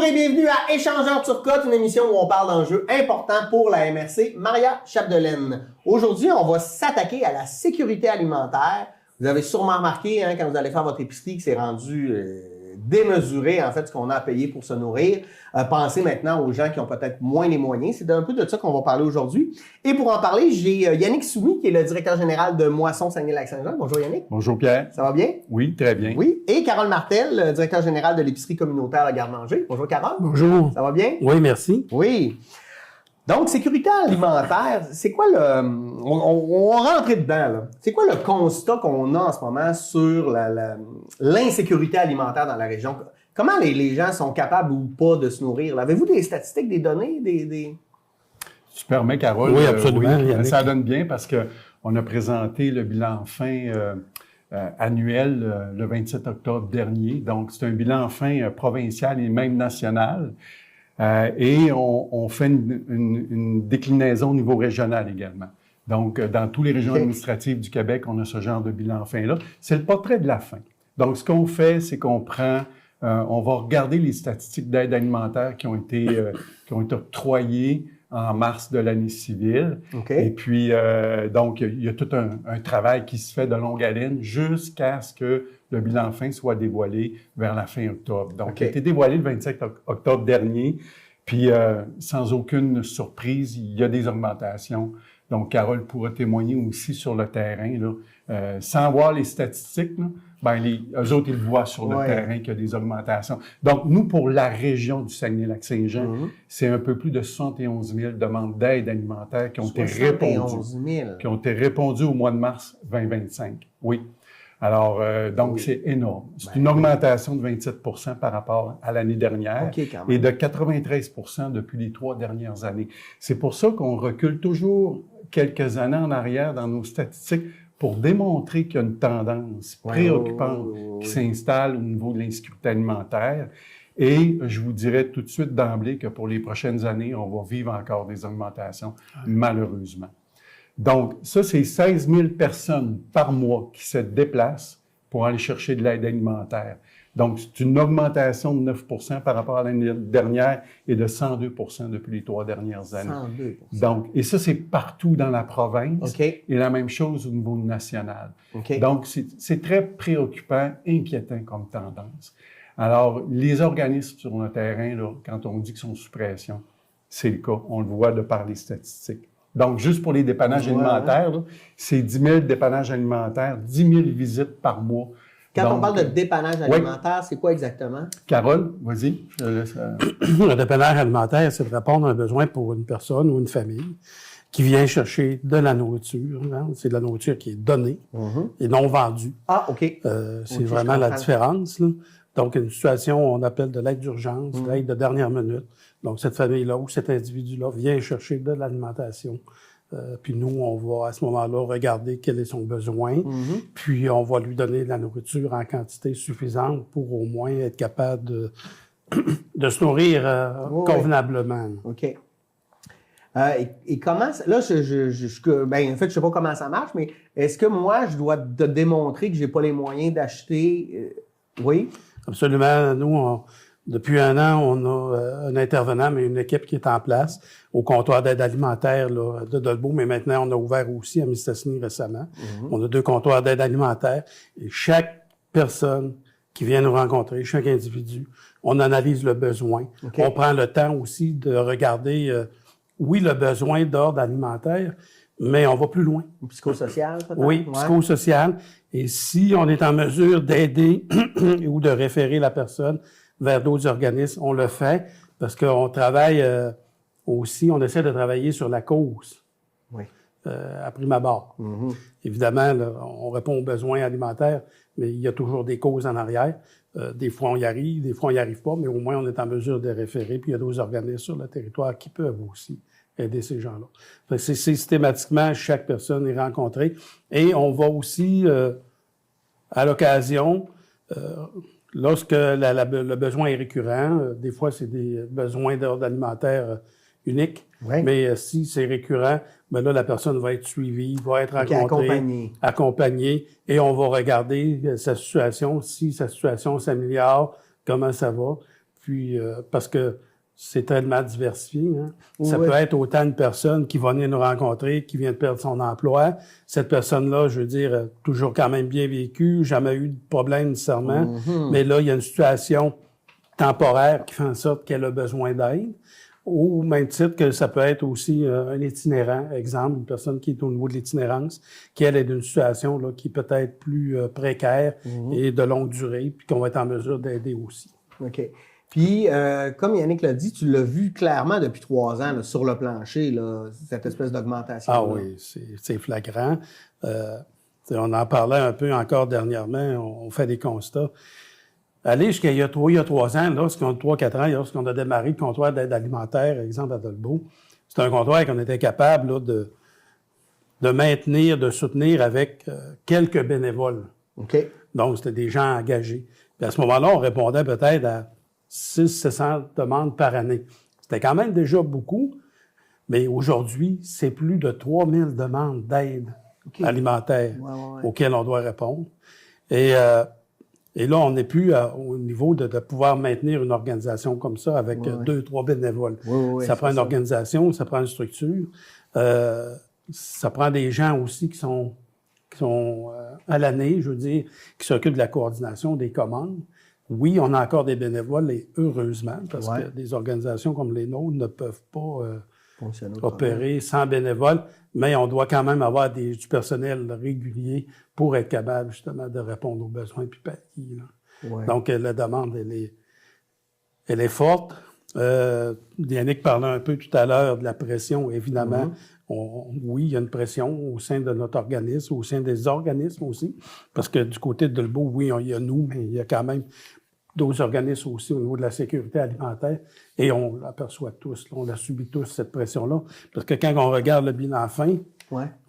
Bonjour et bienvenue à Échangeurs Turcotte, une émission où on parle d'enjeux importants pour la MRC. Maria Chapdelaine. Aujourd'hui, on va s'attaquer à la sécurité alimentaire. Vous avez sûrement remarqué, quand vous allez faire votre épicerie, que c'est rendu démesuré, en fait, ce qu'on a à payer pour se nourrir. Pensez maintenant aux gens qui ont peut-être moins les moyens. C'est un peu de ça qu'on va parler aujourd'hui. Et pour en parler, j'ai Yannick Soumy, qui est le directeur général de Moisson Saguenay-Lac-Saint-Jean. Bonjour Yannick. Bonjour Pierre. Ça va bien? Oui, très bien. Oui. Et Carole Martel, le directeur général de l'épicerie communautaire La Garde-Manger. Bonjour Carole. Bonjour. Ça va bien? Oui, merci. Oui. Donc, sécurité alimentaire, c'est quoi le... On rentre dedans, là. C'est quoi le constat qu'on a en ce moment sur l'insécurité alimentaire dans la région? Comment les gens sont capables ou pas de se nourrir? Avez-vous des statistiques, des données, Tu permets, Carole? Oui, absolument. Ça donne bien parce qu'on a présenté le bilan fin annuel le 27 octobre dernier. Donc, c'est un bilan fin provincial et même national. Et on fait une déclinaison au niveau régional également. Donc, dans toutes les régions administratives du Québec, on a ce genre de bilan fin-là. C'est le portrait de la faim. Donc, ce qu'on fait, c'est qu'on prend... on va regarder les statistiques d'aide alimentaire qui ont été octroyées en mars de l'année civile. Okay. Et puis, donc, il y a tout un travail qui se fait de longue haleine jusqu'à ce que le bilan fin soit dévoilé vers la fin octobre. Donc, il a été dévoilé le 27 octobre dernier. Puis, sans aucune surprise, il y a des augmentations. Donc, Carole pourra témoigner aussi sur le terrain, là. Sans voir les statistiques, là, eux autres, ils voient sur le terrain qu'il y a des augmentations. Donc, nous, pour la région du Saguenay-Lac-Saint-Jean, c'est un peu plus de 71 000 demandes d'aide alimentaire qui ont été répondues au mois de mars 2025. Oui. Alors, donc, c'est énorme. C'est une augmentation de 27 % par rapport à l'année dernière et de 93 % depuis les 3 dernières années. C'est pour ça qu'on recule toujours quelques années en arrière dans nos statistiques pour démontrer qu'il y a une tendance préoccupante qui s'installe au niveau de l'insécurité alimentaire. Et je vous dirais tout de suite d'emblée que pour les prochaines années, on va vivre encore des augmentations, malheureusement. Donc, ça, c'est 16 000 personnes par mois qui se déplacent pour aller chercher de l'aide alimentaire. Donc, c'est une augmentation de 9 % par rapport à l'année dernière et de 102 % depuis les 3 dernières années. 102 %. Donc, et ça, c'est partout dans la province et la même chose au niveau national. Donc, c'est très préoccupant, inquiétant comme tendance. Alors, les organismes sur le terrain, là, quand on dit qu'ils sont sous pression, c'est le cas. On le voit de par les statistiques. Donc, juste pour les dépannages alimentaires, c'est 10 000 dépannages alimentaires, 10 000 visites par mois. Quand on parle de dépannage alimentaire, c'est quoi exactement? Carole, vas-y. Je laisse, Le dépannage alimentaire, c'est de répondre à un besoin pour une personne ou une famille qui vient chercher de la nourriture. C'est de la nourriture qui est donnée et non vendue. Ah, OK. C'est vraiment la différence, là. Donc, une situation, on appelle de l'aide d'urgence, l'aide de dernière minute. Donc, cette famille-là ou cet individu-là vient chercher de l'alimentation. Puis nous, on va à ce moment-là regarder quel est son besoin. Puis on va lui donner de la nourriture en quantité suffisante pour au moins être capable de se nourrir convenablement. OK. Et comment... Là, en fait, je sais pas comment ça marche, mais est-ce que moi, je dois te démontrer que j'ai pas les moyens d'acheter... Oui? Absolument. Nous, depuis 1 an, on a un intervenant, mais une équipe qui est en place au comptoir d'aide alimentaire là, de Dolbeau, mais maintenant, on a ouvert aussi à Mistassini récemment. On a 2 comptoirs d'aide alimentaire et chaque personne qui vient nous rencontrer, chaque individu, on analyse le besoin. On prend le temps aussi de regarder, le besoin d'ordre alimentaire, mais on va plus loin. Psychosocial, peut-être? Oui, psychosocial. Et si on est en mesure d'aider ou de référer la personne vers d'autres organismes, on le fait parce qu'on travaille aussi, on essaie de travailler sur la cause à prime abord. Évidemment, là, on répond aux besoins alimentaires, mais il y a toujours des causes en arrière. Des fois, on y arrive, des fois, on n'y arrive pas, mais au moins, on est en mesure de référer. Puis, il y a d'autres organismes sur le territoire qui peuvent aussi aider ces gens-là. C'est systématiquement, chaque personne est rencontrée. Et on va aussi, à l'occasion, lorsque le besoin est récurrent, des fois, c'est des besoins d'ordre alimentaire uniques. Mais si c'est récurrent, ben là, la personne va être suivie, va être rencontrée, accompagnée, et on va regarder sa situation, si sa situation s'améliore, comment ça va. Puis, parce que c'est tellement diversifié. Hein. Ça Oui. peut être autant une personne qui va venir nous rencontrer, qui vient de perdre son emploi. Cette personne-là, je veux dire, toujours quand même bien vécu, jamais eu de problème nécessairement. Mais là, il y a une situation temporaire qui fait en sorte qu'elle a besoin d'aide. Au même titre que ça peut être aussi un itinérant, exemple, une personne qui est au niveau de l'itinérance, qui elle est d'une situation là, qui est peut-être plus précaire et de longue durée, puis qu'on va être en mesure d'aider aussi. OK. Puis, comme Yannick l'a dit, tu l'as vu clairement depuis 3 ans là, sur le plancher, là, cette espèce d'augmentation. Ah oui, c'est flagrant. On en parlait un peu encore dernièrement, on fait des constats. Aller jusqu'à il y a 3 ans, lorsqu'on a 3-4 ans, lorsqu'on a démarré le comptoir d'aide alimentaire, exemple à Dolbeau, c'est un comptoir qu'on était capable là, de maintenir, de soutenir avec quelques bénévoles. OK. Donc, c'était des gens engagés. Puis à ce moment-là, on répondait peut-être à 600-700 demandes par année. C'était quand même déjà beaucoup, mais aujourd'hui, c'est plus de 3000 demandes d'aide alimentaire auxquelles on doit répondre. Et là, on n'est plus au niveau de pouvoir maintenir une organisation comme ça avec 2-3 bénévoles. Ça prend une organisation, ça prend une structure. Ça prend des gens aussi qui sont à l'année, je veux dire, qui s'occupent de la coordination des commandes. Oui, on a encore des bénévoles, et heureusement, parce que des organisations comme les nôtres ne peuvent pas opérer sans bénévoles, mais on doit quand même avoir du personnel régulier pour être capable, justement, de répondre aux besoins puis pallier. Donc, la demande, elle est forte. Yannick parlait un peu tout à l'heure de la pression, évidemment. Oui, il y a une pression au sein de notre organisme, au sein des organismes aussi, parce que du côté de Dolbeau, oui, il y a nous, mais il y a quand même d'autres organismes aussi au niveau de la sécurité alimentaire, et on l'aperçoit tous, on la subit tous, cette pression-là, parce que quand on regarde le bilan fin,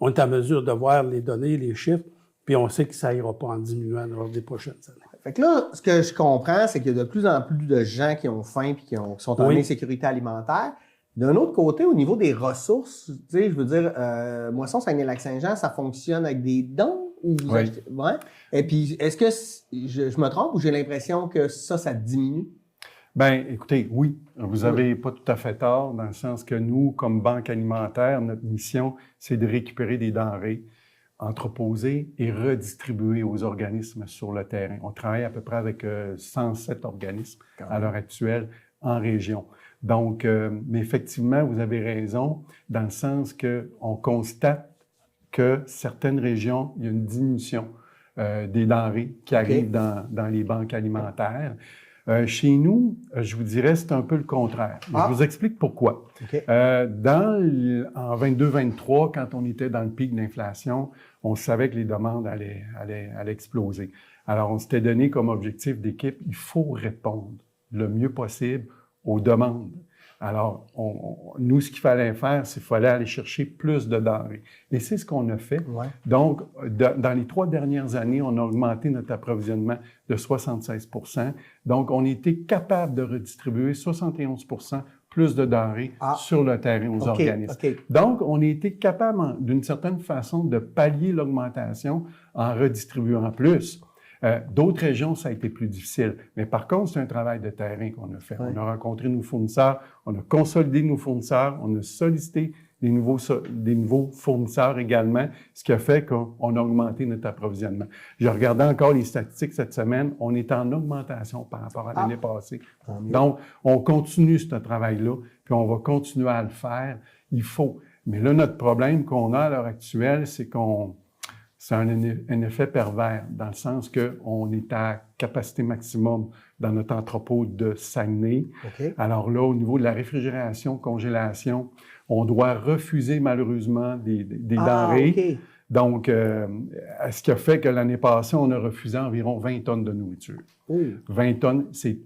on est en mesure de voir les données, les chiffres, puis on sait que ça ira pas en diminuant lors des prochaines années. Fait que là, ce que je comprends, c'est qu'il y a de plus en plus de gens qui ont faim et qui sont en insécurité alimentaire. D'un autre côté, au niveau des ressources, tu sais, je veux dire, Moisson Saguenay-Lac-Saint-Jean, ça fonctionne avec des dons ou vous achetez... Et puis, est-ce que je me trompe ou j'ai l'impression que ça diminue? Bien, écoutez, oui, vous n'avez pas tout à fait tort, dans le sens que nous, comme banque alimentaire, notre mission, c'est de récupérer des denrées entreposées et redistribuées aux organismes sur le terrain. On travaille à peu près avec 107 organismes à l'heure actuelle en région. Donc, mais effectivement, vous avez raison, dans le sens qu'on constate que certaines régions, il y a une diminution des denrées qui arrivent dans les banques alimentaires. Chez nous, je vous dirais, c'est un peu le contraire. Je vous explique pourquoi. En 22-23, quand on était dans le pic de l'inflation, on savait que les demandes allaient exploser. Alors, on s'était donné comme objectif d'équipe, il faut répondre le mieux possible aux demandes. Alors, nous, ce qu'il fallait faire, c'est qu'il fallait aller chercher plus de denrées. Et c'est ce qu'on a fait. Donc, dans les 3 dernières années, on a augmenté notre approvisionnement de 76 %. Donc, on a été capable de redistribuer 71 % plus de denrées sur le terrain aux organismes. Donc, on a été capable, d'une certaine façon, de pallier l'augmentation en redistribuant plus. D'autres régions, ça a été plus difficile. Mais par contre, c'est un travail de terrain qu'on a fait. On a rencontré nos fournisseurs, on a consolidé nos fournisseurs, on a sollicité des nouveaux fournisseurs également, ce qui a fait qu'on a augmenté notre approvisionnement. Je regardais encore les statistiques cette semaine, on est en augmentation par rapport à l'année passée. Donc, on continue ce travail-là, puis on va continuer à le faire. Il faut. Mais là, notre problème qu'on a à l'heure actuelle, c'est c'est un effet pervers, dans le sens qu'on est à capacité maximum dans notre entrepôt de Saguenay. Alors là, au niveau de la réfrigération, congélation, on doit refuser malheureusement des denrées. Donc, ce qui a fait que l'année passée, on a refusé environ 20 tonnes de nourriture. 20 tonnes, c'est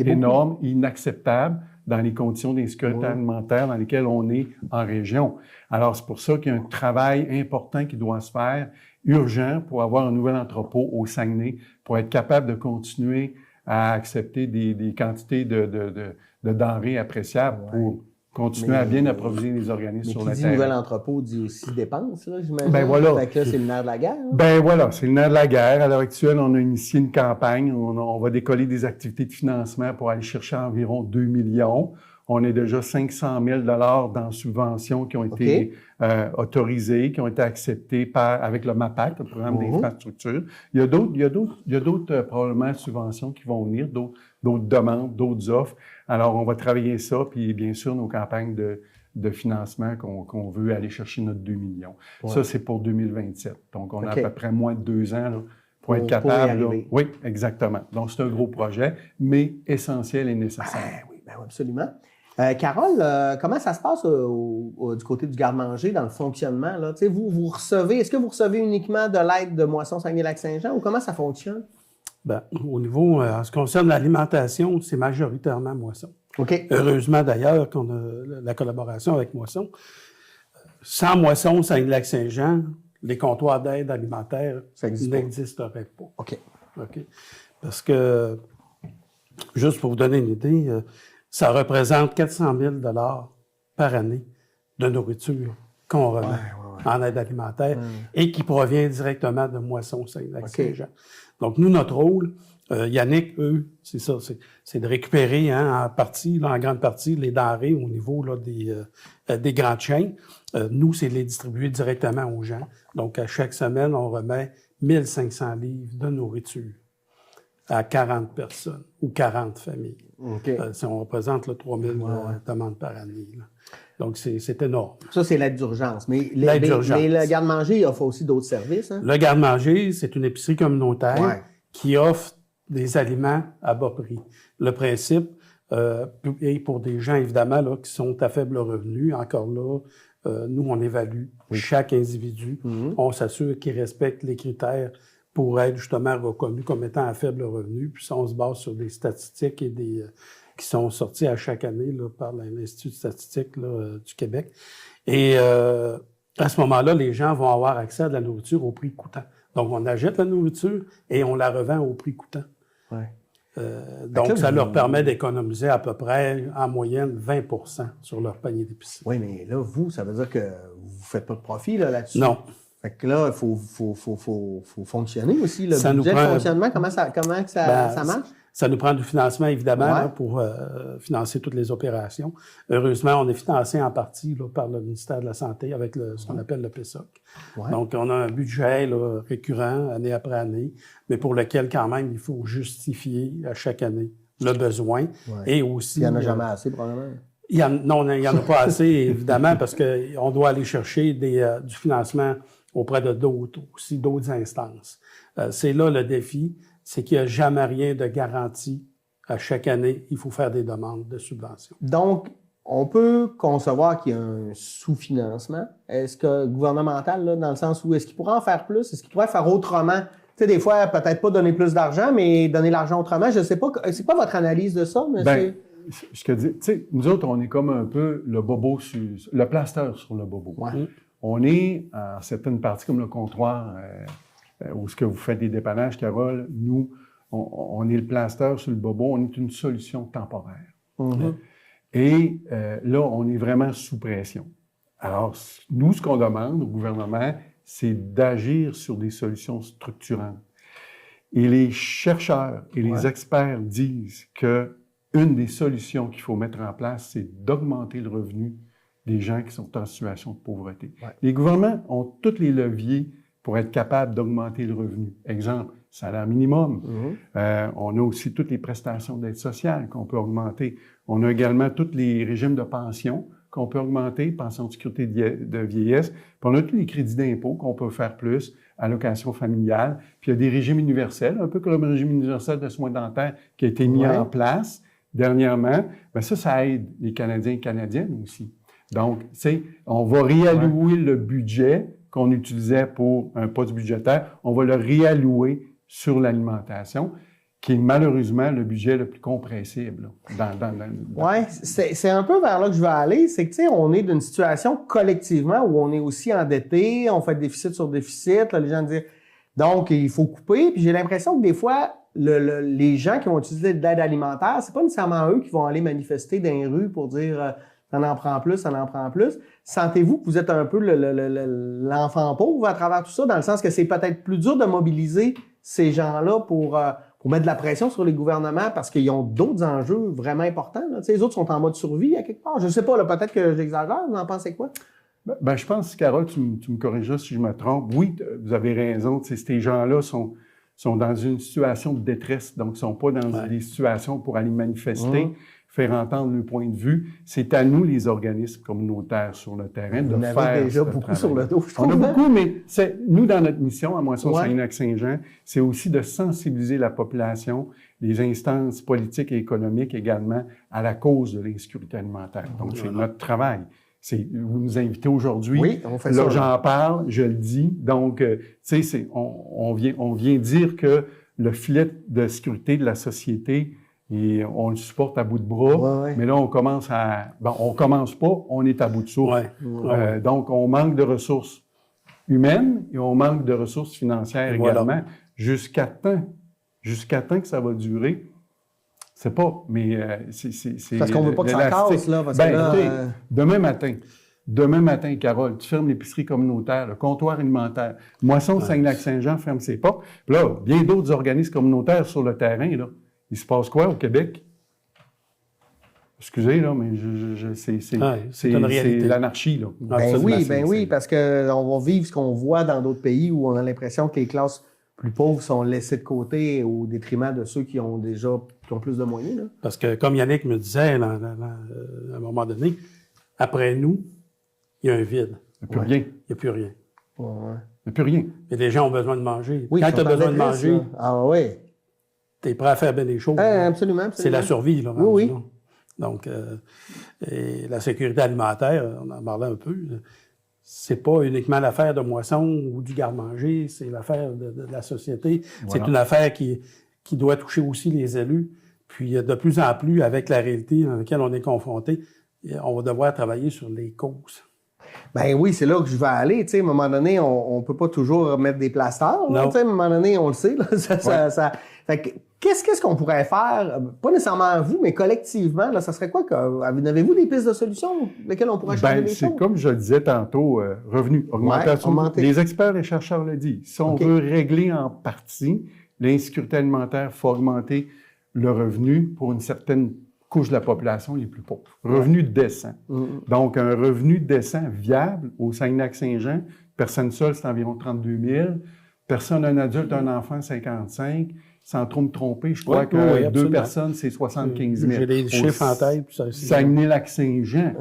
énorme, inacceptable dans les conditions d'insécurité alimentaire dans lesquelles on est en région. Alors, c'est pour ça qu'il y a un travail important qui doit se faire, urgent, pour avoir un nouvel entrepôt au Saguenay, pour être capable de continuer à accepter des quantités de denrées appréciables pour continuer à bien approvisionner les organismes sur le terrain. Qui dit nouvel entrepôt dit aussi dépenses, là, j'imagine. Ben voilà. Fait que là, c'est le nerf de la guerre. Hein? Ben voilà, c'est le nerf de la guerre. À l'heure actuelle, on a initié une campagne. On va décoller des activités de financement pour aller chercher environ 2 millions. On est déjà 500 000 dans subventions qui ont été autorisées, qui ont été acceptées avec le MAPAC, le programme d'infrastructure. Il y a d'autres probablement subventions qui vont venir, d'autres demandes, d'autres offres. Alors, on va travailler ça, puis bien sûr, nos campagnes de financement qu'on veut aller chercher notre 2 millions. Ouais. Ça, c'est pour 2027. Donc, on a à peu près moins de 2 ans là, pour être capable. Là, oui, exactement. Donc, c'est un gros projet, mais essentiel et nécessaire. Oui, absolument. Carole, comment ça se passe du côté du garde-manger dans le fonctionnement? Là? Vous recevez, est-ce que vous recevez uniquement de l'aide de Moisson Saguenay-Lac-Saint-Jean ou comment ça fonctionne? Bien, au niveau, en ce qui concerne l'alimentation, c'est majoritairement Moisson. OK. Heureusement d'ailleurs qu'on a la collaboration avec Moisson. Sans Moisson Saguenay-Lac-Saint-Jean, les comptoirs d'aide alimentaire n'existeraient pas. OK. Parce que, juste pour vous donner une idée, ça représente 400 000 par année de nourriture qu'on remet en aide alimentaire et qui provient directement de Moisson Saguenay-Lac-Saint-Jean. Donc, nous, notre rôle, Yannick, eux, c'est ça, c'est de récupérer en grande partie, les denrées au niveau là, des grandes chaînes. Nous, c'est de les distribuer directement aux gens. Donc, à chaque semaine, on remet 1500 livres de nourriture à 40 personnes ou 40 familles. On représente 3000 demandes par année. Là. Donc, c'est énorme. Ça, c'est l'aide d'urgence. Mais le garde-manger, il offre aussi d'autres services. Hein? Le garde-manger, c'est une épicerie communautaire qui offre des aliments à bas prix. Le principe, et pour des gens, évidemment, là, qui sont à faible revenu, encore là, nous, on évalue chaque individu. On s'assure qu'il respecte les critères pour être justement reconnu comme étant à faible revenu. Puis ça, on se base sur des statistiques et qui sont sorties à chaque année là, par l'Institut de statistique là, du Québec. Et à ce moment-là, les gens vont avoir accès à de la nourriture au prix coûtant. Donc, on achète la nourriture et on la revend au prix coûtant. Donc, ça leur permet d'économiser à peu près, en moyenne, 20 % sur leur panier d'épicerie. Oui, mais là, ça veut dire que vous ne faites pas de profit là-dessus? Non. Fait que là, il faut fonctionner aussi. Le budget de fonctionnement, comment ça marche? Ça nous prend du financement, évidemment, là, pour financer toutes les opérations. Heureusement, on est financé en partie là, par le ministère de la Santé avec ce qu'on appelle le PESOC. Donc, on a un budget là, récurrent, année après année, mais pour lequel, quand même, il faut justifier à chaque année le besoin. Et aussi... Il n'y en a jamais assez, probablement. Non, il n'y en a pas assez, évidemment, parce qu'on doit aller chercher du financement auprès de d'autres instances. C'est là le défi, c'est qu'il n'y a jamais rien de garanti. À chaque année, il faut faire des demandes de subventions. Donc, on peut concevoir qu'il y a un sous-financement. Est-ce que gouvernemental, là, dans le sens où est-ce qu'il pourrait en faire plus? Est-ce qu'il pourrait faire autrement? Tu sais, des fois, peut-être pas donner plus d'argent, mais donner l'argent autrement. Je ne sais pas. C'est quoi votre analyse de ça, monsieur? Je te dis, tu sais, nous autres, on est comme un peu le bobo le plaster sur le bobo. On est en certaines parties comme le comptoir où ce que vous faites des dépannages, Carole, nous, on est le plaster sur le bobo, on est une solution temporaire. Et là, on est vraiment sous pression. Alors, nous, ce qu'on demande au gouvernement, c'est d'agir sur des solutions structurantes. Et les chercheurs et les experts disent que une des solutions qu'il faut mettre en place, c'est d'augmenter le revenu des gens qui sont en situation de pauvreté. Les gouvernements ont tous les leviers pour être capables d'augmenter le revenu. Exemple, salaire minimum. On a aussi toutes les prestations d'aide sociale qu'on peut augmenter. On a également tous les régimes de pension qu'on peut augmenter, pension de sécurité de vieillesse. Puis on a tous les crédits d'impôt qu'on peut faire plus, allocation familiale. Puis il y a des régimes universels, un peu comme le régime universel de soins dentaires qui a été mis en place dernièrement. Bien ça aide les Canadiens et Canadiennes aussi. Donc, on va réallouer le budget qu'on utilisait pour un poste budgétaire, on va le réallouer sur l'alimentation, qui est malheureusement le budget le plus compressible. Oui, c'est un peu vers là que je veux aller. C'est que, tu sais, on est d'une situation collectivement où on est aussi endetté, on fait déficit sur déficit. Là, les gens disent, donc, il faut couper. Puis j'ai l'impression que des fois, les gens qui vont utiliser de l'aide alimentaire, c'est pas nécessairement eux qui vont aller manifester dans les rues pour dire... ça en prend plus, ça en prend plus. Sentez-vous que vous êtes un peu l'enfant pauvre à travers tout ça, dans le sens que c'est peut-être plus dur de mobiliser ces gens-là pour mettre de la pression sur les gouvernements parce qu'ils ont d'autres enjeux vraiment importants. Là. Les autres sont en mode survie à quelque part. Je ne sais pas, là, peut-être que j'exagère. Vous en pensez quoi? Ben, je pense, Carole, tu me corrigeras si je me trompe. Oui, vous avez raison. Ces gens-là sont dans une situation de détresse, donc ils ne sont pas dans des situations pour aller manifester, faire entendre le point de vue. C'est à nous, les organismes communautaires sur le terrain, de faire. On avait déjà beaucoup travail. sur le dos, je trouve. On a beaucoup, mais nous, dans notre mission, à Moisson-Saguenay-Lac-Saint-Jean, c'est aussi de sensibiliser la population, les instances politiques et économiques également, à la cause de l'insécurité alimentaire. Donc, c'est notre travail. Vous nous invitez aujourd'hui. Oui, on fait ça. Là, j'en parle, je le dis. Donc, tu sais, on vient dire que le filet de sécurité de la société, et on le supporte à bout de bras. Mais là, on commence on commence pas, on est à bout de souffle. Donc, on manque de ressources humaines et on manque de ressources financières également. Jusqu'à temps que ça va durer. C'est pas, mais c'est parce qu'on veut pas que ça casse, là. Parce que là, demain matin, Carole, tu fermes l'épicerie communautaire, le comptoir alimentaire. Moisson-Saguenay-Lac-Saint-Jean ferme ses portes. Puis là, bien d'autres organismes communautaires sur le terrain, là. Il se passe quoi au Québec? Excusez, là, mais c'est l'anarchie, là. Ben oui, parce qu'on va vivre ce qu'on voit dans d'autres pays où on a l'impression que les classes plus pauvres sont laissés de côté au détriment de ceux qui ont plus de moyens. Là. Parce que, comme Yannick me disait à un moment donné, après nous, il y a un vide. Il n'y a plus rien. Il n'y a plus rien. Il n'y a plus rien. Et les gens ont besoin de manger. Oui, quand tu as besoin de manger, tu es prêt à faire bien des choses. Absolument. C'est la survie. Là, oui. Là. Donc, et la sécurité alimentaire, on en parlait un peu, c'est pas uniquement l'affaire de Moisson ou du garde-manger, c'est l'affaire de la société. Voilà. C'est une affaire qui doit toucher aussi les élus. Puis, de plus en plus, avec la réalité dans laquelle on est confronté, on va devoir travailler sur les causes. Ben oui, c'est là que je vais aller. Tu sais, à un moment donné, on peut pas toujours mettre des plasteurs. Tu sais, à un moment donné, on le sait. Là, Fait que, qu'est-ce qu'on pourrait faire? Pas nécessairement vous, mais collectivement, là, ça serait quoi? Avez-vous des pistes de solutions lesquelles on pourrait changer les choses? C'est comme je le disais tantôt, revenus, augmentation. Les experts et chercheurs le disent. Si on veut régler en partie l'insécurité alimentaire, il faut augmenter le revenu pour une certaine couche de la population les plus pauvres. Revenu décent. Donc, un revenu décent viable au Saguenay-Lac-Saint-Jean, personne seule, c'est environ 32 000. Personne, un adulte, un enfant, 55. Sans trop me tromper, je crois que deux personnes, c'est 75 000. J'ai des chiffres en tête. Saguenay-Lac-Saint-Jean.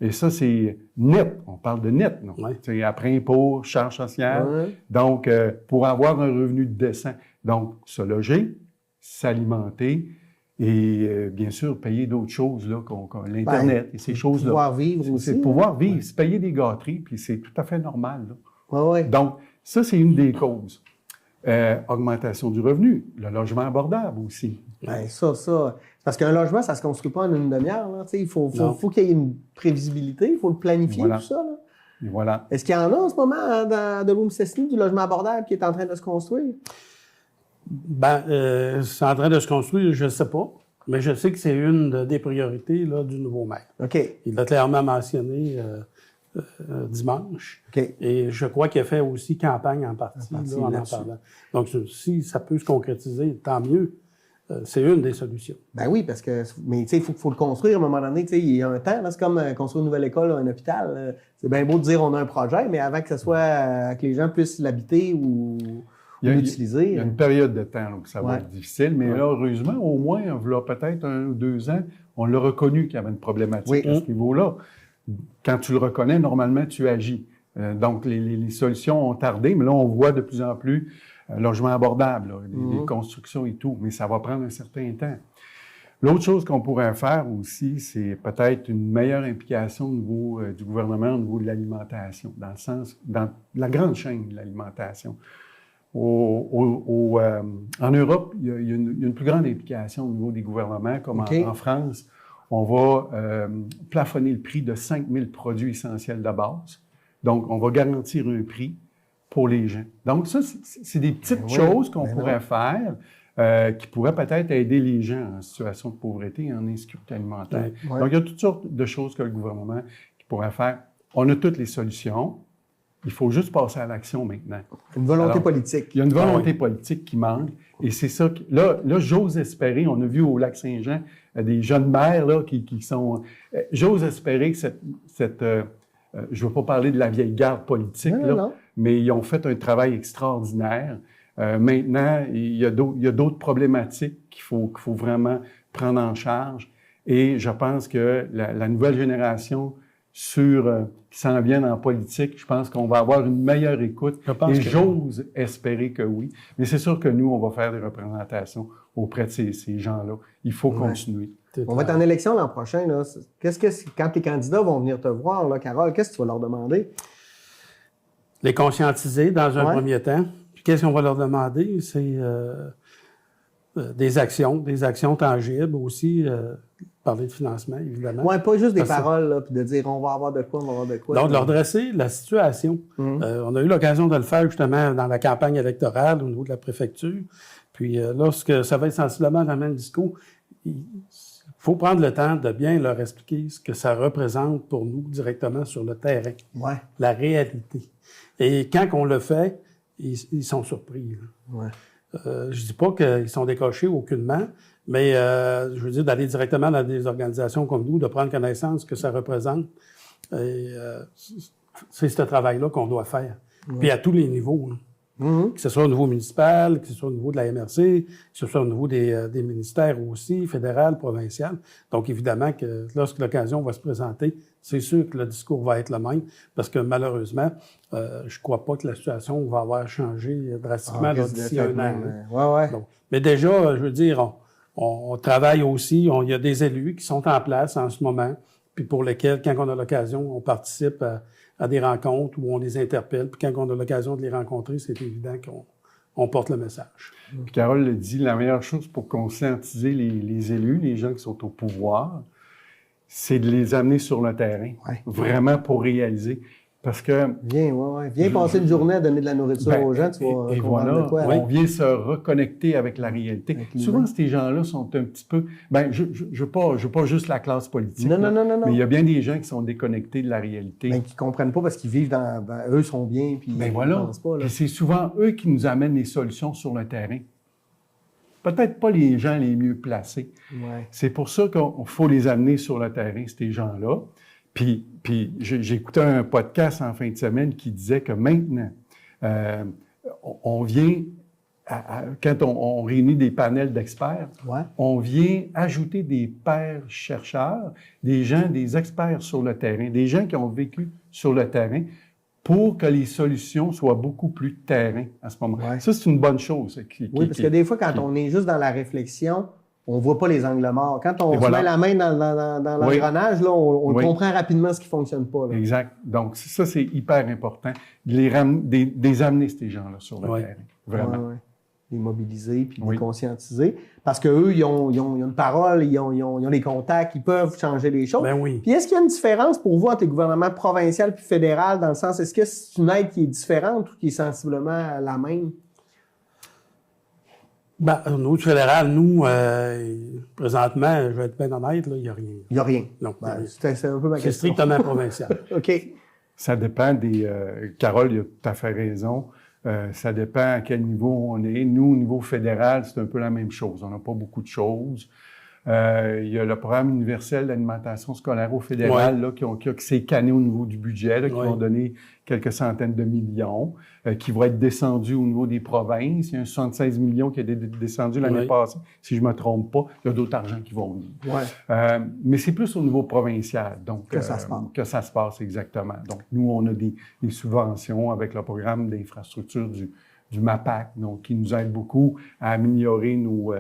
Et ça, c'est net. On parle de net. C'est après impôts, charges sociales. Donc, pour avoir un revenu décent. Donc, se loger, s'alimenter et, bien sûr, payer d'autres choses, là, l'Internet et ces choses-là. Pouvoir vivre aussi. C'est pouvoir vivre, c'est payer des gâteries, puis c'est tout à fait normal. Là. Donc, ça, c'est une des causes. Augmentation du revenu, le logement abordable aussi. Ben, ça. Parce qu'un logement, ça ne se construit pas en une demi-heure. Là. Il faut qu'il y ait une prévisibilité, il faut le planifier, tout ça. Là. Et voilà. Est-ce qu'il y en a en ce moment de Loum-Cessny, du logement abordable qui est en train de se construire? C'est en train de se construire, je ne sais pas. Mais je sais que c'est une des priorités là, du nouveau maire. Il l'a clairement mentionné dimanche. Et je crois qu'il a fait aussi campagne en partie en parlant. Donc, si ça peut se concrétiser, tant mieux. C'est une des solutions. Ben oui, parce que mais il faut le construire à un moment donné. Il y a un temps, là, c'est comme construire une nouvelle école, un hôpital. C'est bien beau de dire on a un projet, mais avant que ce soit que les gens puissent l'habiter ou l'utiliser. Il y a une période de temps où ça va être difficile, mais là, heureusement, au moins, il y a peut-être 1 ou 2 ans, on l'a reconnu qu'il y avait une problématique à ce niveau-là. Quand tu le reconnais, normalement, tu agis. Donc, les solutions ont tardé, mais là, on voit de plus en plus logement abordable, les constructions et tout, mais ça va prendre un certain temps. L'autre chose qu'on pourrait faire aussi, c'est peut-être une meilleure implication au niveau du gouvernement au niveau de l'alimentation, dans la grande chaîne de l'alimentation. En Europe, il y a une plus grande implication au niveau des gouvernements, comme en France. On va plafonner le prix de 5 000 produits essentiels de base. Donc, on va garantir un prix pour les gens. Donc, ça, c'est des petites choses qu'on pourrait faire qui pourrait peut-être aider les gens en situation de pauvreté et en insécurité alimentaire. Ouais. Donc, il y a toutes sortes de choses que le gouvernement qui pourrait faire. On a toutes les solutions. Il faut juste passer à l'action maintenant. Une volonté politique. Il y a une volonté politique qui manque. Et c'est ça que... Là, j'ose espérer, on a vu au Lac-Saint-Jean des jeunes maires là, qui sont... J'ose espérer que cette je ne veux pas parler de la vieille garde politique, non. Mais ils ont fait un travail extraordinaire. Maintenant, il y a d'autres problématiques qu'il faut vraiment prendre en charge. Et je pense que la nouvelle génération qui s'en viennent en politique, je pense qu'on va avoir une meilleure écoute. J'ose espérer que oui. Mais c'est sûr que nous, on va faire des représentations auprès de ces gens-là. Il faut continuer. On va être en élection l'an prochain. Là. Quand tes candidats vont venir te voir, là, Carole, qu'est-ce que tu vas leur demander? Les conscientiser dans un premier temps. Puis qu'est-ce qu'on va leur demander? C'est des actions tangibles aussi. Parler de financement, évidemment. Oui, pas juste des paroles, là, puis de dire on va avoir de quoi, on va avoir de quoi. Donc, de leur dresser la situation. On a eu l'occasion de le faire justement dans la campagne électorale au niveau de la préfecture. Puis lorsque ça va être sensiblement dans le même discours, il faut prendre le temps de bien leur expliquer ce que ça représente pour nous directement sur le terrain. Ouais. La réalité. Et quand on le fait, ils sont surpris. Ouais. Je dis pas qu'ils sont décochés aucunement, mais je veux dire d'aller directement dans des organisations comme nous, de prendre connaissance de ce que ça représente. Et, c'est ce travail-là qu'on doit faire. Ouais. Puis à tous les niveaux. Que ce soit au niveau municipal, que ce soit au niveau de la MRC, que ce soit au niveau des ministères aussi, fédéral, provincial. Donc, évidemment que lorsque l'occasion va se présenter, c'est sûr que le discours va être le même, parce que malheureusement, je crois pas que la situation va avoir changé drastiquement d'ici un an. Ouais. Donc, mais déjà, je veux dire, on travaille aussi, il y a des élus qui sont en place en ce moment, puis pour lesquels, quand on a l'occasion, on participe à des rencontres où on les interpelle. Puis quand on a l'occasion de les rencontrer, c'est évident qu'on porte le message. Puis Carole le dit, la meilleure chose pour conscientiser les élus, les gens qui sont au pouvoir, c'est de les amener sur le terrain, vraiment pour réaliser. Parce que... Viens passer une journée à donner de la nourriture aux gens, tu vas et voilà, de quoi, on vient se reconnecter avec la réalité. Souvent, ces gens-là sont un petit peu... je veux pas juste la classe politique. Non. Mais il y a bien des gens qui sont déconnectés de la réalité. Qui ne comprennent pas parce qu'ils vivent eux sont bien, puis ils pensent pas. Puis c'est souvent eux qui nous amènent les solutions sur le terrain. Peut-être pas les gens les mieux placés. Ouais. C'est pour ça qu'il faut les amener sur le terrain, ces gens-là. Puis j'ai écouté un podcast en fin de semaine qui disait que maintenant, on vient, quand on réunit des panels d'experts, on vient ajouter des pairs chercheurs, des experts sur le terrain, des gens qui ont vécu sur le terrain pour que les solutions soient beaucoup plus terrain à ce moment. Ça, c'est une bonne chose. Parce que des fois, quand on est juste dans la réflexion, on ne voit pas les angles morts. Quand on se met la main dans l'engrenage, là, on comprend rapidement ce qui ne fonctionne pas. Là. Exact. Donc, ça, c'est hyper important. De les amener, ces gens-là, sur le terrain. Vraiment. Les mobiliser puis les conscientiser. Parce qu'eux, ils ont une parole, ils ont les contacts, ils peuvent changer les choses. Puis est-ce qu'il y a une différence pour vous entre les gouvernements provincial puis fédéral, dans le sens, est-ce que c'est une aide qui est différente ou qui est sensiblement la même? Au niveau fédéral, nous, présentement, je vais être bien honnête, il n'y a rien. Il n'y a rien. Non. C'est un peu ma question. C'est strictement provincial. OK. Ça dépend des... Carole, il a tout à fait raison. Ça dépend à quel niveau on est. Nous, au niveau fédéral, c'est un peu la même chose. On n'a pas beaucoup de choses. Il y a le programme universel d'alimentation scolaire au fédéral là, qui s'est canné au niveau du budget, là, qui vont donner quelques centaines de millions, qui vont être descendus au niveau des provinces. Il y a un 76 millions qui est descendu l'année passée, si je ne me trompe pas. Il y a d'autres argents qui vont venir. Mais c'est plus au niveau provincial donc, que ça se passe. Que ça se passe, exactement. Donc, nous, on a des subventions avec le programme d'infrastructure du MAPAC, donc, qui nous aide beaucoup à améliorer nos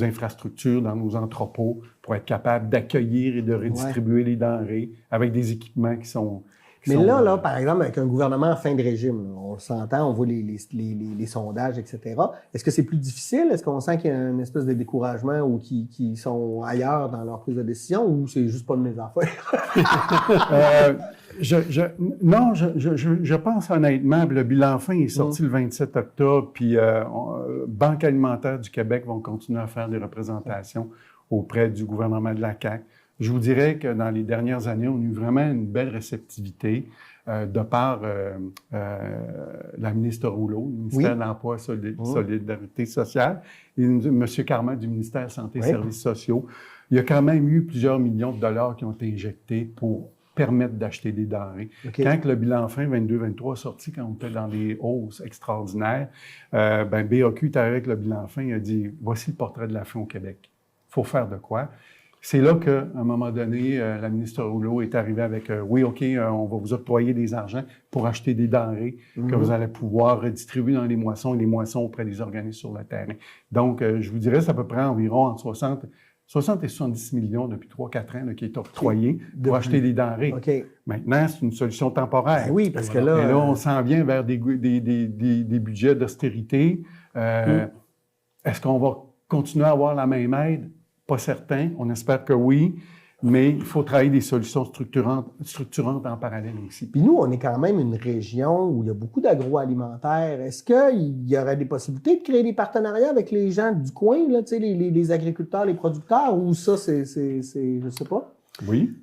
infrastructures dans nos entrepôts pour être capable d'accueillir et de redistribuer les denrées avec des équipements qui sont... Là, par exemple, avec un gouvernement en fin de régime, là, on s'entend, on voit les sondages, etc. Est-ce que c'est plus difficile? Est-ce qu'on sent qu'il y a une espèce de découragement ou qui sont ailleurs dans leur prise de décision ou c'est juste pas de mes affaires? Je pense honnêtement, le bilan fin est sorti le 27 octobre, puis Banque alimentaire du Québec vont continuer à faire des représentations auprès du gouvernement de la CAQ. Je vous dirais que dans les dernières années, on a eu vraiment une belle réceptivité de par la ministre Rouleau, le ministère de l'Emploi et Solidarité sociale, et M. Carman du ministère Santé et Services sociaux. Il y a quand même eu plusieurs millions de dollars qui ont été injectés pour permettre d'acheter des denrées. Quand le bilan fin 22-23 est sorti, quand on était dans des hausses extraordinaires, BAQ est arrivé avec le bilan fin et a dit « Voici le portrait de la faim au Québec. Il faut faire de quoi? » C'est là qu'à un moment donné, la ministre Rouleau est arrivée avec oui, OK, on va vous octroyer des argents pour acheter des denrées que vous allez pouvoir redistribuer dans les moissons et les moissons auprès des organismes sur le terrain. Donc, je vous dirais, c'est à peu près environ entre 60 et 70 millions depuis 3-4 ans là, qui est octroyé pour acheter des denrées. Maintenant, c'est une solution temporaire. Ben oui, parce que là... Et là, on s'en vient vers des budgets d'austérité. Est-ce qu'on va continuer à avoir la même aide? Pas certain. On espère que oui. Mais il faut travailler des solutions structurantes en parallèle aussi. Puis nous, on est quand même une région où il y a beaucoup d'agroalimentaire. Est-ce qu'il y aurait des possibilités de créer des partenariats avec les gens du coin, là, les agriculteurs, les producteurs, ou ça, c'est je sais pas? Oui.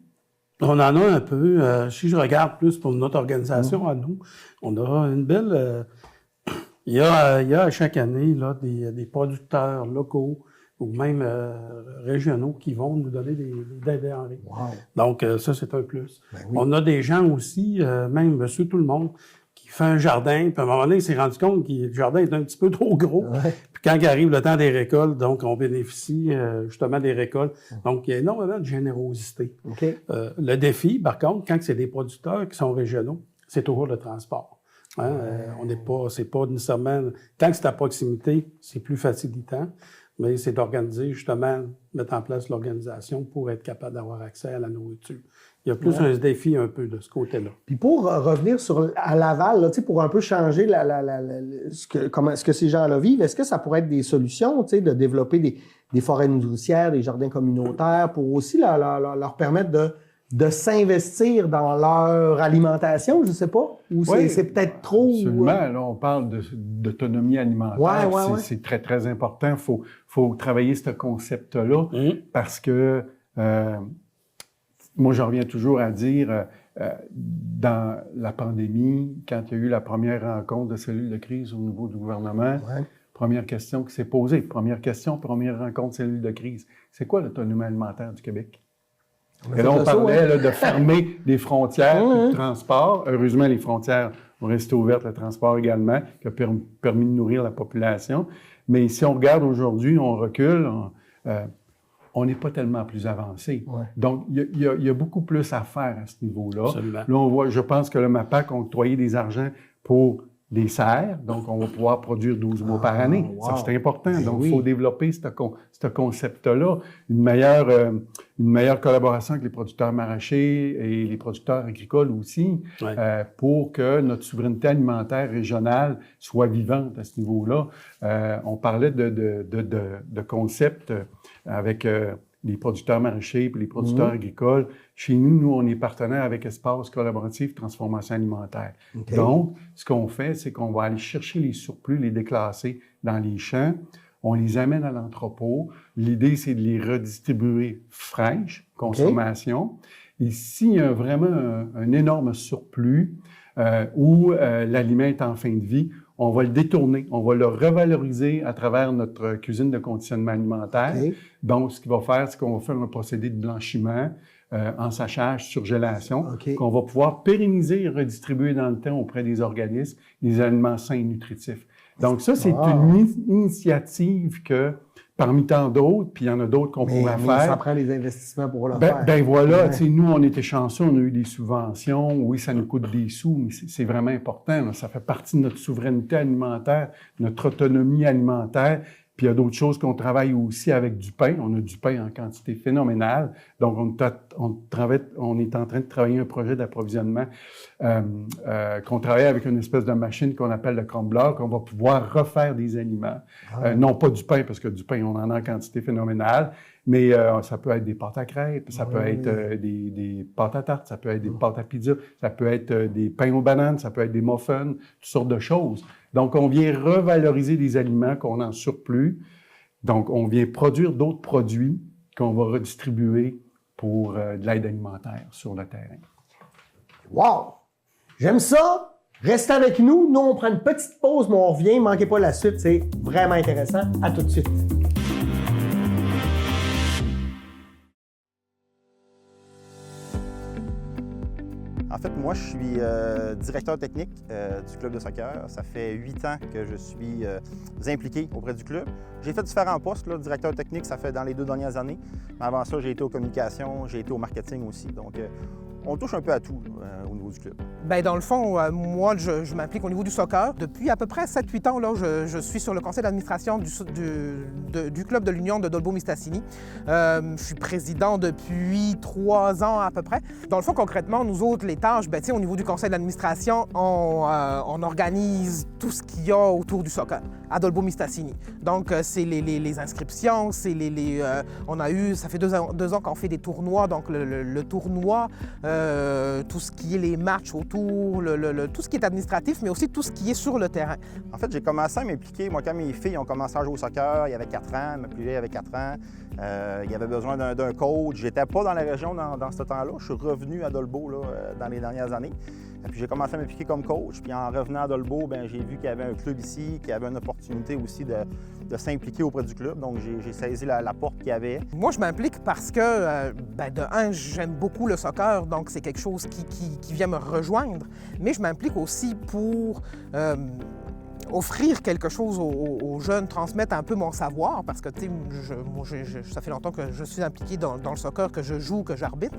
On en a un peu. Si je regarde plus pour notre organisation à nous, on a une belle... Il y a chaque année là, des producteurs locaux ou même régionaux qui vont nous donner des denrées. Wow. Donc, ça, c'est un plus. Ben oui. On a des gens aussi, même monsieur tout le monde, qui fait un jardin, puis à un moment donné, il s'est rendu compte que le jardin est un petit peu trop gros. Puis quand il arrive le temps des récoltes, donc on bénéficie justement des récoltes. Donc, il y a énormément de générosité. Le défi, par contre, quand c'est des producteurs qui sont régionaux, c'est toujours le transport. C'est pas nécessairement... Tant que c'est à proximité, c'est plus facilitant. Mais c'est d'organiser, justement, mettre en place l'organisation pour être capable d'avoir accès à la nourriture. Il y a plus un défi un peu de ce côté-là. Puis pour revenir à Laval, là, pour un peu changer ce que ces gens-là vivent, est-ce que ça pourrait être des solutions de développer des forêts nourricières, des jardins communautaires pour aussi leur permettre de s'investir dans leur alimentation, je ne sais pas, ou c'est peut-être trop... Absolument. Là, on parle d'autonomie alimentaire. C'est très, très important. Il faut travailler ce concept-là parce que, moi, je reviens toujours à dire, dans la pandémie, quand il y a eu la première rencontre de cellules de crise au niveau du gouvernement, première question qui s'est posée, première rencontre de cellules de crise, c'est quoi l'autonomie alimentaire du Quéc? Et là, on parlait de fermer les frontières de transport. Heureusement, les frontières vont rester ouvertes, le transport également, qui a permis de nourrir la population. Mais si on regarde aujourd'hui, on recule, on n'est pas tellement plus avancé. Donc, il y a beaucoup plus à faire à ce niveau-là. Absolument. Là, on voit, je pense que le MAPAC a octroyé des argents pour des serres, donc on va pouvoir produire 12 mois par année. Ça, c'est important. Donc, il faut développer ce concept-là. Une meilleure collaboration avec les producteurs maraîchers et les producteurs agricoles aussi, pour que notre souveraineté alimentaire régionale soit vivante à ce niveau-là. On parlait de concepts avec les producteurs maraîchers et les producteurs agricoles. Chez nous, on est partenaire avec Espace Collaboratif Transformation Alimentaire. Donc, ce qu'on fait, c'est qu'on va aller chercher les surplus, les déclasser dans les champs. On les amène à l'entrepôt. L'idée, c'est de les redistribuer fraîches, consommation. Et s'il y a vraiment un énorme surplus où l'aliment est en fin de vie, on va le détourner, on va le revaloriser à travers notre cuisine de conditionnement alimentaire. Donc, ce qu'il va faire, c'est qu'on va faire un procédé de blanchiment, ensachage, surgélation, qu'on va pouvoir pérenniser et redistribuer dans le temps auprès des organismes, des aliments sains et nutritifs. Donc ça, c'est une initiative que, parmi tant d'autres, puis il y en a d'autres qu'on pourrait faire. Ça prend des investissements pour le faire. Ben voilà, nous, on était chanceux, on a eu des subventions. Oui, ça nous coûte des sous, mais c'est vraiment important. Là. Ça fait partie de notre souveraineté alimentaire, notre autonomie alimentaire. Puis il y a d'autres choses qu'on travaille aussi avec du pain. On a du pain en quantité phénoménale. Donc, on est en train de travailler un projet d'approvisionnement qu'on travaille avec une espèce de machine qu'on appelle le crumbler, qu'on va pouvoir refaire des aliments. Non pas du pain, parce que du pain, on en a en quantité phénoménale, Mais ça peut être des pâtes à crêpes, ça peut être des pâtes à tarte, ça peut être des pâtes à pizza, ça peut être des pains aux bananes, ça peut être des muffins, toutes sortes de choses. Donc, on vient revaloriser des aliments qu'on a en surplus. Donc, on vient produire d'autres produits qu'on va redistribuer pour de l'aide alimentaire sur le terrain. Wow! J'aime ça! Restez avec nous. Nous, on prend une petite pause, mais on revient. Ne manquez pas la suite. C'est vraiment intéressant. À tout de suite. En fait, moi, je suis directeur technique du club de soccer. Ça fait 8 ans que je suis impliqué auprès du club. J'ai fait différents postes. Là. Directeur technique, ça fait dans les 2 dernières années. Mais avant ça, j'ai été aux communications, j'ai été au marketing aussi. Donc, on touche un peu à tout au niveau du club. Bien, dans le fond, moi, je m'implique au niveau du soccer. Depuis à peu près 7-8 ans, là, je suis sur le conseil d'administration du club de l'Union de Dolbeau-Mistassini. Je suis président depuis 3 ans à peu près. Dans le fond, concrètement, nous autres, les tâches, bien, au niveau du conseil d'administration, on organise tout ce qu'il y a autour du soccer à Dolbeau-Mistassini. Donc, c'est les inscriptions, c'est on a eu, ça fait 2 ans qu'on fait des tournois, donc le tournoi, tout ce qui est les matchs autour, tout ce qui est administratif, mais aussi tout ce qui est sur le terrain. En fait, j'ai commencé à m'impliquer. Moi, quand mes filles ont commencé à jouer au soccer, il y avait 4 ans, ma plus vieille avait 4 ans. Il y avait besoin d'un coach. J'étais pas dans la région dans ce temps-là. Je suis revenu à Dolbeau là, dans les dernières années. Et puis j'ai commencé à m'impliquer comme coach. Puis en revenant à Dolbeau, bien, j'ai vu qu'il y avait un club ici, qu'il y avait une opportunité aussi de s'impliquer auprès du club. Donc j'ai saisi la porte qu'il y avait. Moi, je m'implique parce que, de un, j'aime beaucoup le soccer, donc c'est quelque chose qui vient me rejoindre. Mais je m'implique aussi pour offrir quelque chose aux jeunes, transmettre un peu mon savoir, parce que, tu sais, ça fait longtemps que je suis impliqué dans le soccer, que je joue, que j'arbitre,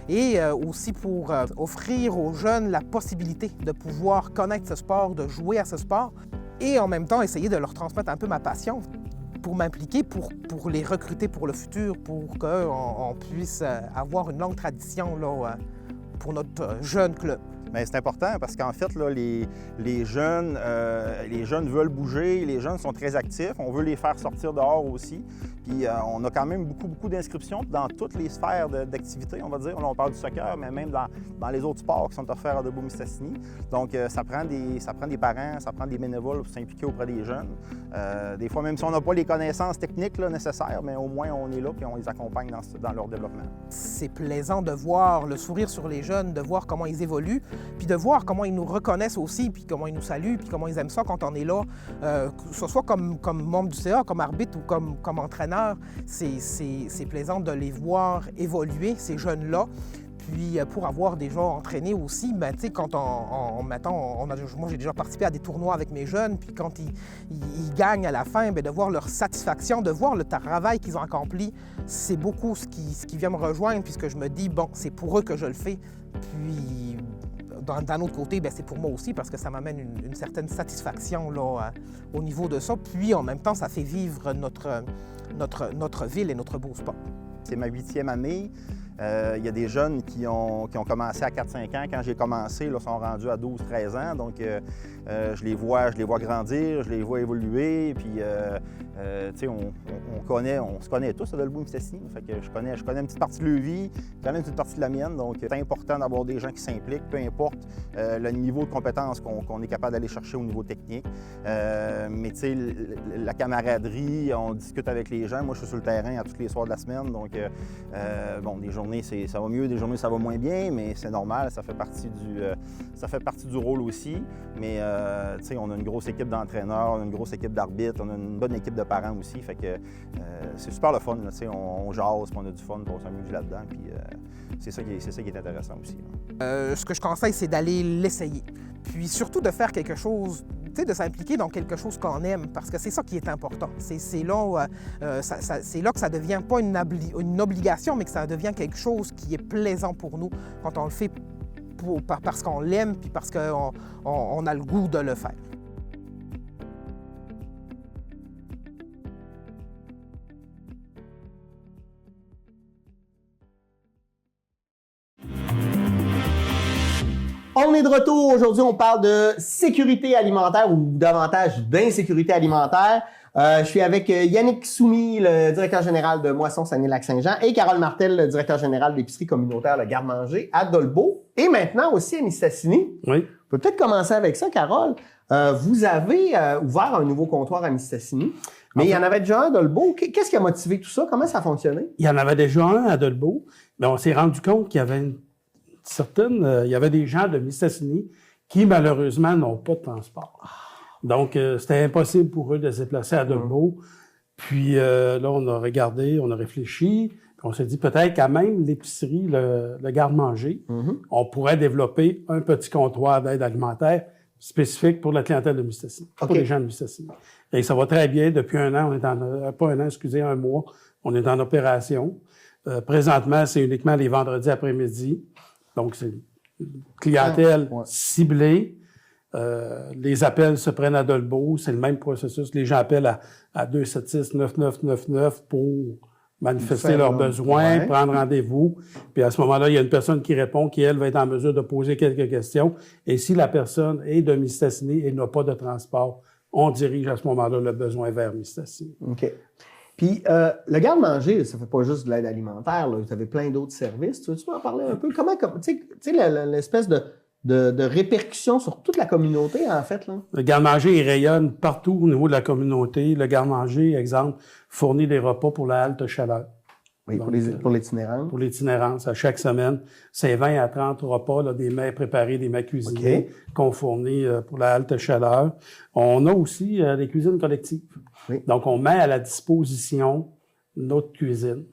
et aussi pour offrir aux jeunes la possibilité de pouvoir connaître ce sport, de jouer à ce sport, et en même temps essayer de leur transmettre un peu ma passion pour m'impliquer, pour les recruter pour le futur, pour qu'on puisse avoir une longue tradition là, pour notre jeune club. Bien, c'est important parce qu'en fait, là, les jeunes veulent bouger, les jeunes sont très actifs, on veut les faire sortir dehors aussi. Puis on a quand même beaucoup d'inscriptions dans toutes les sphères d'activité, on va dire. Là, on parle du soccer, mais même dans les autres sports qui sont offerts à Dolbeau-Mistassini. Donc, ça prend des parents, ça prend des bénévoles pour s'impliquer auprès des jeunes. Des fois, même si on n'a pas les connaissances techniques là, nécessaires, mais au moins on est là et on les accompagne dans leur développement. C'est plaisant de voir le sourire sur les jeunes, de voir comment ils évoluent, puis de voir comment ils nous reconnaissent aussi, puis comment ils nous saluent, puis comment ils aiment ça quand on est là, que ce soit comme membre du CA, comme arbitre ou comme entraîneur. C'est plaisant de les voir évoluer, ces jeunes-là. Puis pour avoir déjà entraîné aussi, ben, tu sais, quand moi j'ai déjà participé à des tournois avec mes jeunes, puis quand ils gagnent à la fin, bien, de voir leur satisfaction, de voir le travail qu'ils ont accompli, c'est beaucoup ce qui vient me rejoindre, puisque je me dis, bon, c'est pour eux que je le fais. Puis d'un autre côté, bien, c'est pour moi aussi, parce que ça m'amène une certaine satisfaction là, au niveau de ça. Puis en même temps, ça fait vivre notre ville et notre beau sport. C'est ma 8e année. Il y a des jeunes qui ont commencé à 4-5 ans. Quand j'ai commencé, ils sont rendus à 12-13 ans. Donc, je les vois grandir, je les vois évoluer. Puis, tu sais, on se connaît tous à Dolbeau-Mistassini. Fait que je connais une petite partie de leur vie, je connais une petite partie de la mienne. Donc, c'est important d'avoir des gens qui s'impliquent, peu importe le niveau de compétence qu'on est capable d'aller chercher au niveau technique. Mais, tu sais, la camaraderie, on discute avec les gens. Moi, je suis sur le terrain à tous les soirs de la semaine. Donc, bon, des journées, ça va mieux, des journées, ça va moins bien, mais c'est normal, ça fait partie du rôle aussi. Mais, tu sais, on a une grosse équipe d'entraîneurs, on a une grosse équipe d'arbitres, on a une bonne équipe de parents aussi, fait que c'est super le fun, tu sais, on jase, on a du fun, on s'amuse là-dedans, puis c'est ça qui est intéressant aussi. Ce que je conseille, c'est d'aller l'essayer, puis surtout de faire quelque chose, tu sais, de s'impliquer dans quelque chose qu'on aime, parce que c'est ça qui est important. C'est là que ça devient pas une obligation, mais que ça devient quelque chose qui est plaisant pour nous quand on le fait parce qu'on l'aime, puis parce qu'on a le goût de le faire. On est de retour. Aujourd'hui, on parle de sécurité alimentaire ou davantage d'insécurité alimentaire. Je suis avec Yannick Soumy, le directeur général de Moisson Saguenay-Lac-Saint-Jean, et Carole Martel, le directeur général de l'épicerie communautaire Le Garde-Manger à Dolbeau, et maintenant aussi à Mistassini. Oui. On peut peut-être commencer avec ça, Carole. Vous avez ouvert un nouveau comptoir à Mistassini, mais il y en avait déjà un à Dolbeau. Qu'est-ce qui a motivé tout ça? Comment ça a fonctionné? Il y en avait déjà un à Dolbeau, mais on s'est rendu compte qu'il y avait il y avait des gens de Mistassini qui, malheureusement, n'ont pas de transport. Donc, c'était impossible pour eux de se déplacer à Dolbeau. Puis là, on a regardé, on a réfléchi, puis on s'est dit peut-être qu'à même l'épicerie, le garde-manger, on pourrait développer un petit comptoir d'aide alimentaire spécifique pour la clientèle de Mistassini, pour les gens de Mistassini. Et ça va très bien. Depuis un an, un mois, on est en opération. Présentement, c'est uniquement les vendredis après-midi. Donc, c'est une clientèle ciblée. Les appels se prennent à Dolbeau. C'est le même processus. Les gens appellent à 276-9999 pour manifester leurs besoins, prendre rendez-vous. Puis à ce moment-là, il y a une personne qui répond, qui, elle, va être en mesure de poser quelques questions. Et si la personne est de Mistassini et n'a pas de transport, on dirige à ce moment-là le besoin vers Mistassini. OK. Puis, le garde-manger, ça fait pas juste de l'aide alimentaire, là. Vous avez plein d'autres services. Tu veux-tu m'en parler un peu? Comment tu sais, l'espèce de répercussion sur toute la communauté, en fait, là? Le garde-manger, il rayonne partout au niveau de la communauté. Le garde-manger, exemple, fournit des repas pour la halte chaleur. Oui, donc, pour l'itinérance. Pour l'itinérance, à chaque semaine. C'est 20 à 30 repas, là, des mets préparés, des mets cuisinés, qu'on fournit pour la halte chaleur. On a aussi des cuisines collectives. Oui. Donc, on met à la disposition notre cuisine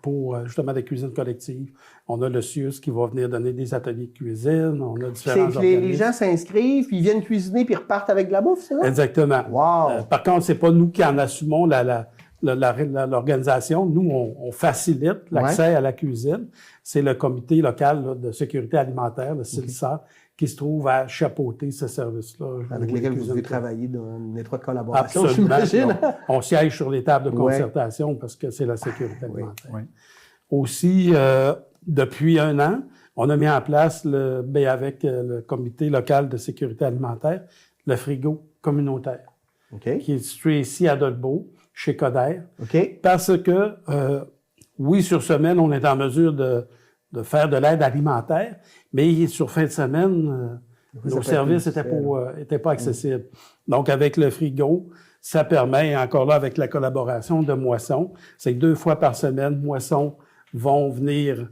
pour justement des cuisines collectives. On a le CIUS qui va venir donner des ateliers de cuisine. On a différents organismes. Les gens s'inscrivent, puis ils viennent cuisiner, puis ils repartent avec de la bouffe, c'est ça? Exactement. Wow! Par contre, c'est pas nous qui en assumons l'organisation. Nous, on facilite l'accès à la cuisine. C'est le comité local là, de sécurité alimentaire, le CILSA, qui se trouve à chapeauter ce service-là. Avec lesquels vous devez travailler dans une étroite collaboration, absolument. j'imagine. On siège sur les tables de concertation parce que c'est la sécurité alimentaire. Oui. Aussi, depuis un an, on a mis en place, avec le comité local de sécurité alimentaire, le frigo communautaire, qui est situé ici à Dolbeau, chez Coder. Parce que, oui, sur semaine, on est en mesure de faire de l'aide alimentaire, mais sur fin de semaine, nos services étaient pas accessibles. Donc, avec le frigo, ça permet, encore là, avec la collaboration de Moisson, c'est que 2 fois par semaine, Moisson vont venir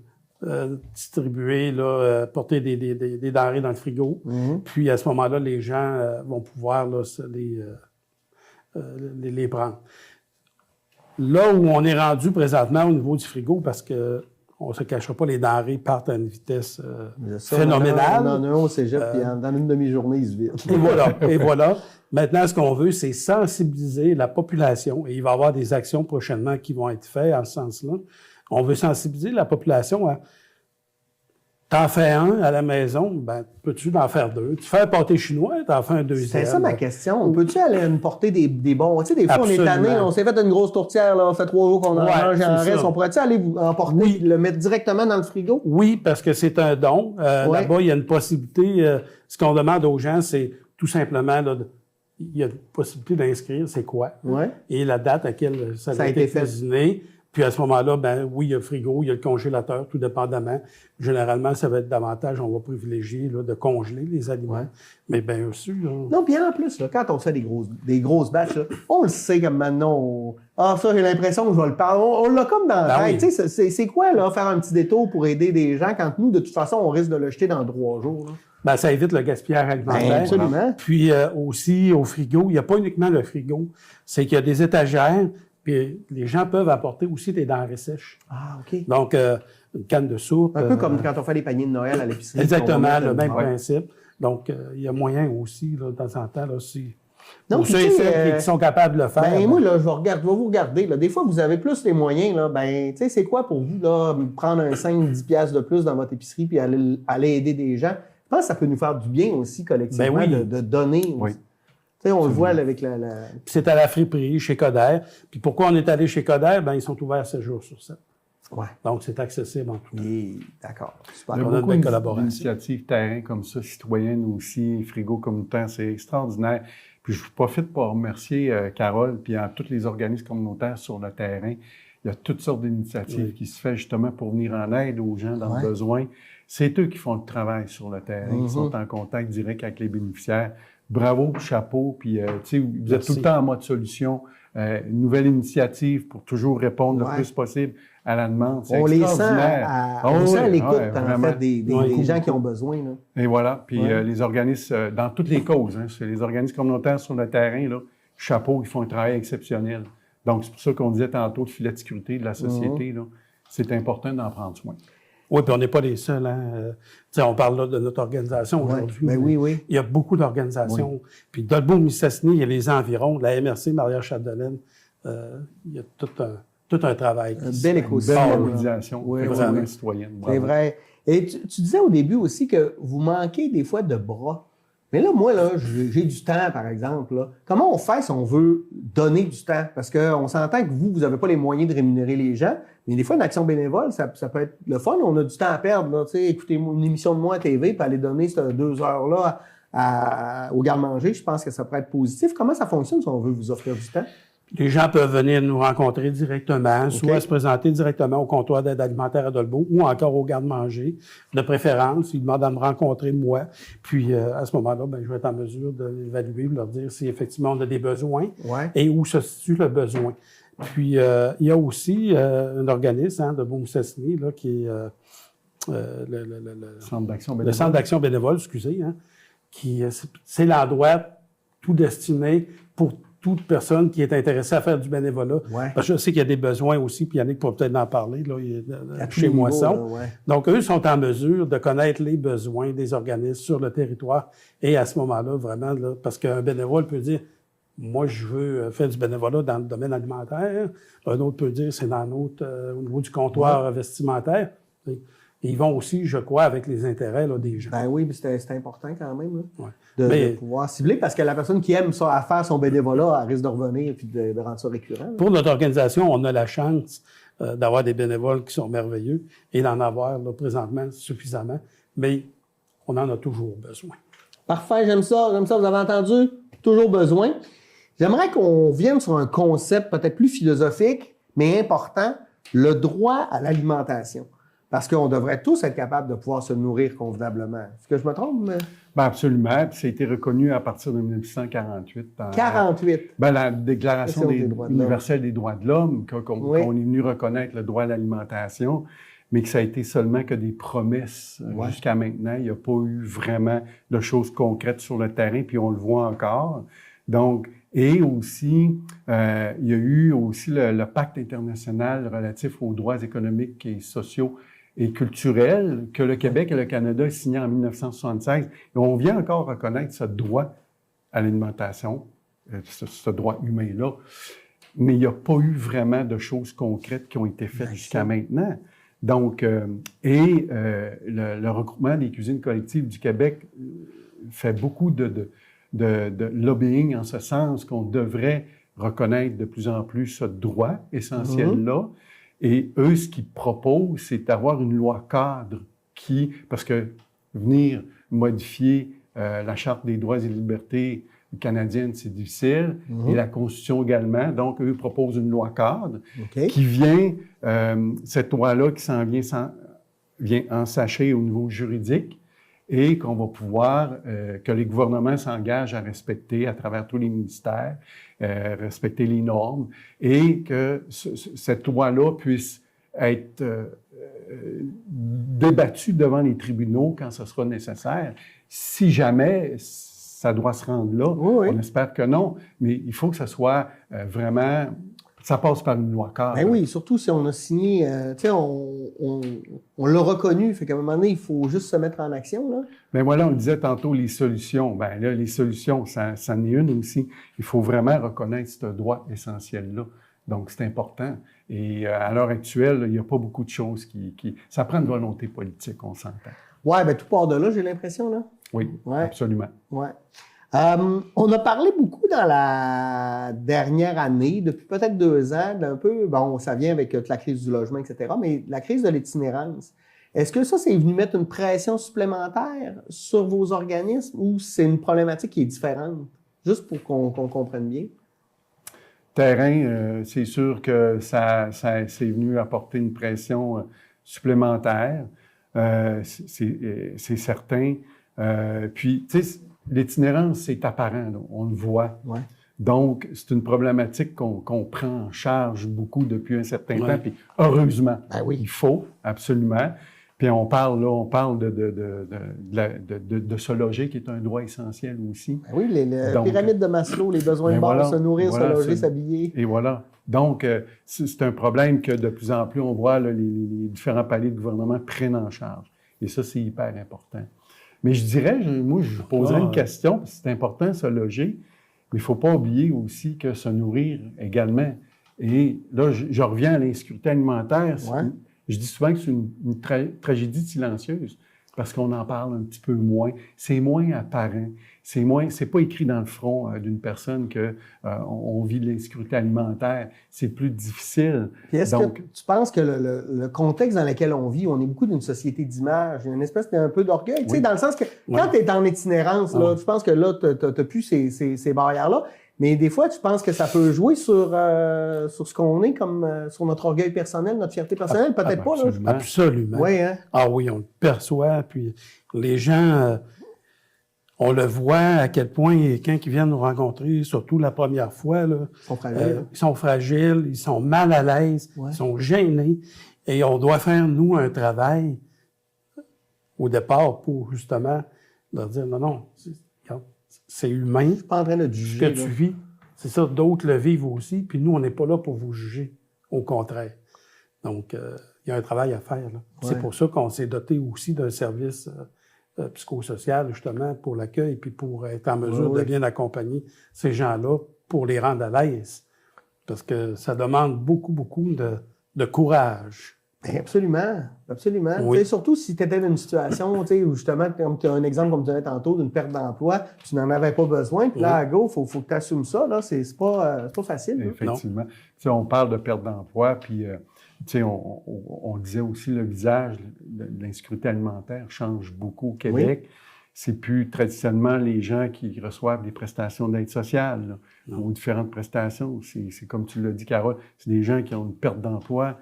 distribuer, là, porter des denrées dans le frigo. Puis, à ce moment-là, les gens vont pouvoir là, les prendre. Là où on est rendu présentement au niveau du frigo, parce que on se cachera pas, les denrées partent à une vitesse phénoménale. On en a un au cégep, puis dans une demi-journée, ils se vident. Et voilà. Maintenant, ce qu'on veut, c'est sensibiliser la population. Et il va y avoir des actions prochainement qui vont être faites en ce sens-là. On veut sensibiliser la population à t'en fais un à la maison, ben peux-tu en faire 2? Tu fais un pâté chinois, t'en fais un deuxième. C'est ça ma question. Peux-tu aller nous porter des bons? Tu sais, des fois, on est tanné, on s'est fait une grosse tourtière, là, on fait 3 jours qu'on en mange en reste. On pourrait-tu aller vous emporter, le mettre directement dans le frigo? Oui, parce que c'est un don. Là-bas, il y a une possibilité. Ce qu'on demande aux gens, c'est tout simplement, là, il y a une possibilité d'inscrire c'est quoi et la date à laquelle ça a été cuisiné. Puis à ce moment-là, ben oui, il y a le frigo, il y a le congélateur, tout dépendamment. Généralement, ça va être davantage, on va privilégier là, de congeler les aliments. Mais bien sûr. Non, puis en plus, là, quand on fait des grosses batches, là, on le sait comme maintenant. Ça, j'ai l'impression que je vais le parler. On l'a comme dans la tête. Tu sais, c'est quoi, là, faire un petit détour pour aider des gens quand nous, de toute façon, on risque de le jeter dans 3 jours, là? Ben, ça évite le gaspillage alimentaire. Absolument. Puis aussi, au frigo, il n'y a pas uniquement le frigo, c'est qu'il y a des étagères. Puis les gens peuvent apporter aussi des denrées sèches. Ah, OK. Donc, une canne de soupe. Un peu comme quand on fait les paniers de Noël à l'épicerie. Exactement, le même principe. Donc, il y a moyen aussi, là, de temps en temps, là, aussi. Donc, ceux et celles qui sont capables de le faire. Ben, moi, là, je vais vous regarder. Là. Des fois, vous avez plus les moyens. Là, ben, tu sais, c'est quoi pour vous, là, prendre un 5-10 piastres de plus dans votre épicerie puis aller aider des gens? Je pense que ça peut nous faire du bien aussi, collectivement, de donner. Oui. Tu sais, on le voit là, avec la... Puis c'est à la friperie, chez Coder. Puis pourquoi on est allé chez Coder? Ben, ils sont ouverts 7 jours sur 7. Ouais. Donc, c'est accessible en tout cas. D'accord. Super. Il y a beaucoup d'initiatives terrain comme ça, citoyennes aussi, frigo communautaire, c'est extraordinaire. Puis je profite pour remercier Carole puis tous les organismes communautaires sur le terrain. Il y a toutes sortes d'initiatives qui se font justement pour venir en aide aux gens dans le besoin. C'est eux qui font le travail sur le terrain. Ils sont en contact direct avec les bénéficiaires. Bravo, chapeau. Puis, vous êtes tout le temps en mode solution. Une nouvelle initiative pour toujours répondre le plus possible à la demande. C'est extraordinaire. On les sent à l'écoute, en fait, des gens qui ont besoin. Là. Et voilà. Puis les organismes, dans toutes les causes, c'est les organismes communautaires sur le terrain, là, chapeau, ils font un travail exceptionnel. Donc, c'est pour ça qu'on disait tantôt le filet de sécurité de la société, là, c'est important d'en prendre soin. Oui, puis on n'est pas les seuls. Hein. On parle là de notre organisation aujourd'hui. Ben oui. Il y a beaucoup d'organisations. Oui. Puis Dolbeau-Mistassini, il y a les environs, la MRC, Maria-Chapdelaine. Il y a tout un travail. Une belle écosystème. Une belle mobilisation citoyenne. C'est vrai. Et tu disais au début aussi que vous manquez des fois de bras. Mais là, moi, là, j'ai du temps, par exemple. Là. Comment on fait si on veut donner du temps? Parce qu'on s'entend que vous n'avez pas les moyens de rémunérer les gens, mais des fois, une action bénévole, ça peut être le fun. On a du temps à perdre. Là, écouter une émission de moi à TV puis aller donner ces 2 heures-là au garde-manger, je pense que ça pourrait être positif. Comment ça fonctionne si on veut vous offrir du temps? Les gens peuvent venir nous rencontrer directement, soit se présenter directement au comptoir d'aide alimentaire à Dolbeau ou encore au garde-manger, de préférence. Ils demandent à me rencontrer, moi. Puis, à ce moment-là, je vais être en mesure d'évaluer, de leur dire si effectivement on a des besoins et où se situe le besoin. Puis, il y a aussi un organisme de Dolbeau-Mistassini là, qui est le Centre d'action bénévole. Le Centre d'action bénévole, qui c'est l'endroit tout destiné pour toute personne qui est intéressée à faire du bénévolat. Parce que je sais qu'il y a des besoins aussi, puis Yannick pourra peut-être en parler, là, chez Moisson. Donc, eux sont en mesure de connaître les besoins des organismes sur le territoire. Et à ce moment-là, vraiment, là, parce qu'un bénévole peut dire, moi, je veux faire du bénévolat dans le domaine alimentaire. Un autre peut dire, c'est dans notre, au niveau du comptoir vestimentaire. Et ils vont aussi, je crois, avec les intérêts là, des gens. Ben oui, c'est important quand même là, de pouvoir cibler, parce que la personne qui aime ça à faire son bénévolat, elle risque de revenir et de rendre ça récurrent. Là. Pour notre organisation, on a la chance d'avoir des bénévoles qui sont merveilleux et d'en avoir là, présentement suffisamment, mais on en a toujours besoin. Parfait, j'aime ça, vous avez entendu? Toujours besoin. J'aimerais qu'on vienne sur un concept peut-être plus philosophique, mais important, le droit à l'alimentation. Parce qu'on devrait tous être capables de pouvoir se nourrir convenablement. Est-ce que je me trompe? Ben absolument. Puis ça a été reconnu à partir de 1948. 48? La Déclaration universelle des droits de l'homme, qu'on est venu reconnaître le droit à l'alimentation, mais que ça a été seulement que des promesses jusqu'à maintenant. Il n'y a pas eu vraiment de choses concrètes sur le terrain, puis on le voit encore. Donc, et aussi, il y a eu aussi le pacte international relatif aux droits économiques et sociaux et culturels que le Québec et le Canada ont signé en 1976. Et on vient encore reconnaître ce droit à l'alimentation, ce droit humain-là, mais il n'y a pas eu vraiment de choses concrètes qui ont été faites jusqu'à maintenant. Donc, le regroupement des cuisines collectives du Québec fait beaucoup de lobbying en ce sens qu'on devrait reconnaître de plus en plus ce droit essentiel-là. Et eux, ce qu'ils proposent, c'est d'avoir une loi cadre parce que venir modifier la Charte des droits et libertés canadienne, c'est difficile, et la Constitution également. Donc, eux proposent une loi cadre qui vient, cette loi-là qui s'en vient ensacher au niveau juridique, et qu'on va pouvoir, que les gouvernements s'engagent à respecter à travers tous les ministères, respecter les normes, et que cette loi-là puisse être débattue devant les tribunaux quand ce sera nécessaire. Si jamais ça doit se rendre là, on espère que non, mais il faut que ça soit vraiment... Ça passe par une loi cadre. Ben oui, surtout si on a signé, on l'a reconnu, fait qu'à un moment donné, il faut juste se mettre en action, là. Ben voilà, on disait tantôt les solutions. Ben là, les solutions, ça en est une aussi. Il faut vraiment reconnaître ce droit essentiel-là. Donc, c'est important. Et à l'heure actuelle, il n'y a pas beaucoup de choses qui... Ça prend une volonté politique, on s'entend. Oui, ben tout part de là, j'ai l'impression, là. Oui, absolument. Ouais. On a parlé beaucoup dans la dernière année, depuis peut-être 2 ans, d'un peu, bon, ça vient avec la crise du logement, etc., mais la crise de l'itinérance. Est-ce que ça, c'est venu mettre une pression supplémentaire sur vos organismes ou c'est une problématique qui est différente? Juste pour qu'on comprenne bien. Terrain, c'est sûr que ça c'est venu apporter une pression supplémentaire. C'est certain. Puis, tu sais, l'itinérance, c'est apparent, là, on le voit. Ouais. Donc, c'est une problématique qu'on prend en charge beaucoup depuis un certain Ouais. temps. Puis, heureusement, Ben oui. il faut, absolument. Puis, on parle de se loger, qui est un droit essentiel aussi. Ben oui, la Donc, pyramide de Maslow, les besoins de ben base, voilà, se nourrir, voilà, se loger, c'est- s'habiller. Et voilà. Donc, c'est un problème que de plus en plus, on voit là, les différents paliers de gouvernement prennent en charge. Et ça, c'est hyper important. Mais je dirais, moi, je poserais une question, parce que c'est important, se loger, mais il ne faut pas oublier aussi que se nourrir également. Et là, je reviens à l'insécurité alimentaire. Ouais. Je dis souvent que c'est une tragédie silencieuse, parce qu'on en parle un petit peu moins. C'est moins apparent. C'est pas écrit dans le front d'une personne que on vit de l'insécurité alimentaire. C'est plus difficile. Puis est-ce que tu penses que le contexte dans lequel on vit, on est beaucoup d'une société d'image, il y a une espèce d'un peu d'orgueil, tu sais, dans le sens que quand tu es en itinérance, là, je pense que là, tu n'as plus ces barrières-là, mais des fois, tu penses que ça peut jouer sur ce qu'on est, comme sur notre orgueil personnel, notre fierté personnelle, peut-être pas, là. absolument. Absolument. Oui, hein? Ah oui, on le perçoit. Puis les gens, on le voit à quel point, quand ils viennent nous rencontrer, surtout la première fois, là, Ils sont fragiles. ils sont fragiles, ils sont mal à l'aise, Ouais. ils sont gênés. Et on doit faire, nous, un travail au départ pour justement leur dire non, c'est humain. Je suis pas en train de te Ce juger. que tu là. vis, c'est ça, d'autres le vivent aussi, puis nous, on n'est pas là pour vous juger, au contraire. Donc, il y a un travail à faire. Là. C'est pour ça qu'on s'est doté aussi d'un service psychosocial, justement, pour l'accueil, puis pour être en mesure de bien accompagner ces gens-là, pour les rendre à l'aise. Parce que ça demande beaucoup, beaucoup de courage. Ben, absolument, absolument. Oui. Tu sais, surtout si tu étais dans une situation, tu sais, où justement, comme tu as un exemple comme tu donnais tantôt, d'une perte d'emploi, tu n'en avais pas besoin, puis là, à go, faut que tu assumes ça, là, c'est pas facile. Là. Effectivement. Tu sais, on parle de perte d'emploi, puis tu sais, on disait aussi le visage de l'insécurité alimentaire change beaucoup au Québec. Oui. C'est plus traditionnellement les gens qui reçoivent des prestations d'aide sociale là, ou différentes prestations. C'est comme tu l'as dit, Carole, c'est des gens qui ont une perte d'emploi.